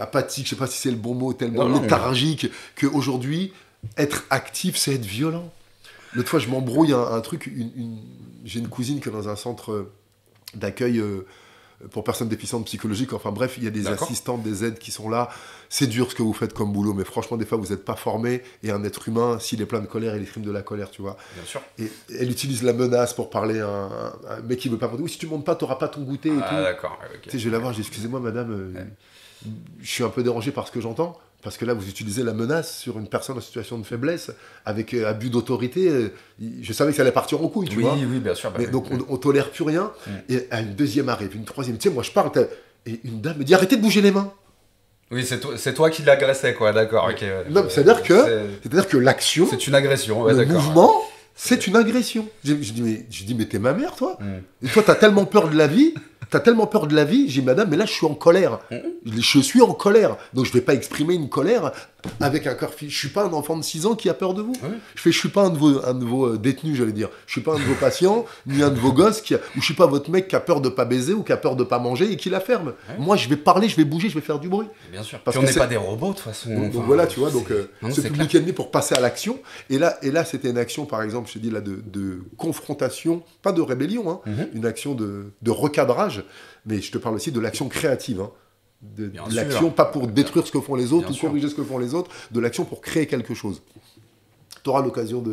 apathique, je sais pas si c'est le bon mot, tellement Non, léthargique, qu'aujourd'hui, être actif, c'est être violent. L'autre fois, je m'embrouille un truc, j'ai une cousine qui est dans un centre d'accueil pour personnes déficientes psychologiques. Enfin bref, il y a des assistantes, des aides qui sont là. C'est dur ce que vous faites comme boulot, mais franchement, des fois, vous n'êtes pas formé. Et un être humain, s'il est plein de colère, il exprime de la colère, tu vois. Bien sûr. Et elle utilise la menace pour parler à un mec qui veut pas monter. Oui, si tu montes pas, tu n'auras pas ton goûter et tout. D'accord. Okay. Tu sais, je vais la voir, je dis, excusez-moi, madame, je suis un peu dérangé par ce que j'entends. Parce que là, vous utilisez la menace sur une personne en situation de faiblesse, avec abus d'autorité. Je savais que ça allait partir en couille, tu vois. Oui, bien sûr. Bah, mais oui, donc, on tolère plus rien. Et à une deuxième arrive, une troisième. Tu sais, moi, je parle, et une dame me dit, arrêtez de bouger les mains. Oui, c'est toi qui l'agressais, quoi, d'accord. Ok. Ouais, non, c'est-à-dire que l'action, c'est une agression, ouais, le d'accord. mouvement, c'est une agression. Je dis, mais t'es ma mère, toi. Et toi, t'as tellement peur de la vie. J'ai dit, madame, mais là, je suis en colère. Je suis en colère. Donc, je vais pas exprimer une colère avec un corps. Je suis pas un enfant de 6 ans qui a peur de vous. Je suis pas un de vos détenus, j'allais dire. Je suis pas un de vos patients, ni un de vos gosses, ou je suis pas votre mec qui a peur de pas baiser ou qui a peur de pas manger et qui la ferme. Moi, je vais parler, je vais bouger, je vais faire du bruit. Bien sûr. Parce qu'on que n'est pas des robots, de toute façon. Donc voilà, tu vois, donc ce c'est Public Enemy pour passer à l'action. Et là c'était une action, par exemple, je te dis là, de confrontation, pas de rébellion, hein, une action de recadrage, mais je te parle aussi de l'action créative. Hein, de l'action, pas pour détruire ce que font les autres ou corriger ce que font les autres, de l'action pour créer quelque chose. Tu auras l'occasion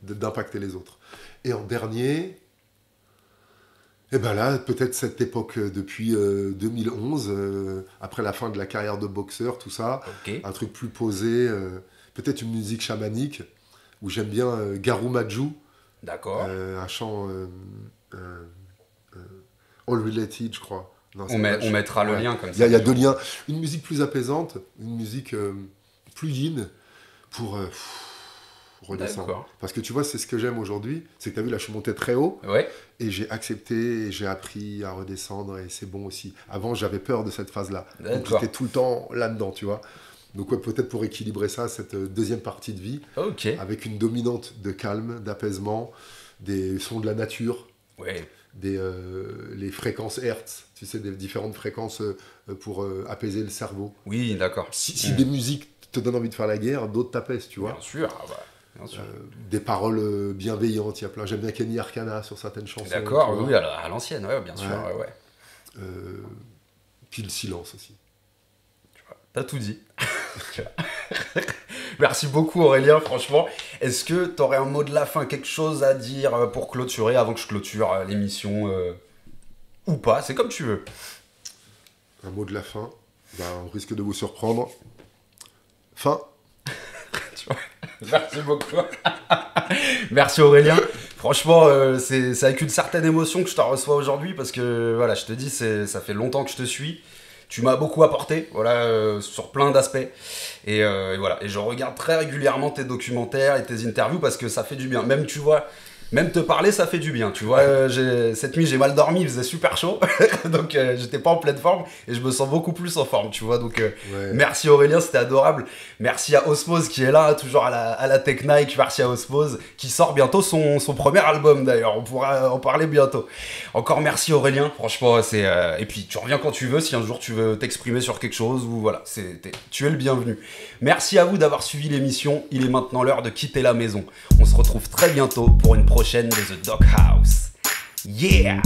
d'impacter les autres. Et en dernier, et ben là, peut-être cette époque depuis 2011, après la fin de la carrière de boxeur, tout ça, un truc plus posé, peut-être une musique chamanique, où j'aime bien Garu Maju, un chant All Related, je crois. Non, on mettra le lien comme ça. Il y a 2 liens. Une musique plus apaisante, une musique plus yin, pour redescendre. Parce que tu vois, c'est ce que j'aime aujourd'hui, c'est que tu as vu, là, je suis monté très haut, et j'ai accepté, et j'ai appris à redescendre, et c'est bon aussi. Avant, j'avais peur de cette phase-là. Donc j'étais tout le temps là-dedans, tu vois. Donc ouais, peut-être pour équilibrer ça, cette deuxième partie de vie, avec une dominante de calme, d'apaisement, des sons de la nature, les fréquences Hertz, tu sais, des différentes fréquences pour apaiser le cerveau. Oui, d'accord. Si des musiques te donnent envie de faire la guerre, d'autres t'apaisent, tu vois. Bien sûr, bien sûr. Des paroles bienveillantes, il y a plein. J'aime bien Kenny Arcana sur certaines chansons. D'accord, oui, à l'ancienne, bien sûr. Puis le silence aussi. T'as tout dit. Merci beaucoup Aurélien, franchement. Est-ce que tu aurais un mot de la fin, quelque chose à dire pour clôturer avant que je clôture l'émission ou pas, c'est comme tu veux. Un mot de la fin, on risque de vous surprendre. Fin. Merci beaucoup. Merci Aurélien. Franchement, c'est avec une certaine émotion que je te reçois aujourd'hui parce que voilà, je te dis, ça fait longtemps que je te suis. Tu m'as beaucoup apporté, sur plein d'aspects. Et voilà. Et je regarde très régulièrement tes documentaires et tes interviews parce que ça fait du bien. Même, tu vois, Même te parler, ça fait du bien, tu vois. Cette nuit, j'ai mal dormi, il faisait super chaud. Donc, j'étais pas en pleine forme et je me sens beaucoup plus en forme, tu vois. Donc, merci Aurélien, c'était adorable. Merci à Osmose qui est là, toujours à la Tech Nike. Merci à Osmose qui sort bientôt son premier album d'ailleurs. On pourra en parler bientôt. Encore merci Aurélien, franchement, c'est. Et puis, tu reviens quand tu veux, si un jour tu veux t'exprimer sur quelque chose ou voilà, tu es le bienvenu. Merci à vous d'avoir suivi l'émission. Il est maintenant l'heure de quitter la maison. On se retrouve très bientôt pour une prochaine de The Doghouse. Yeah!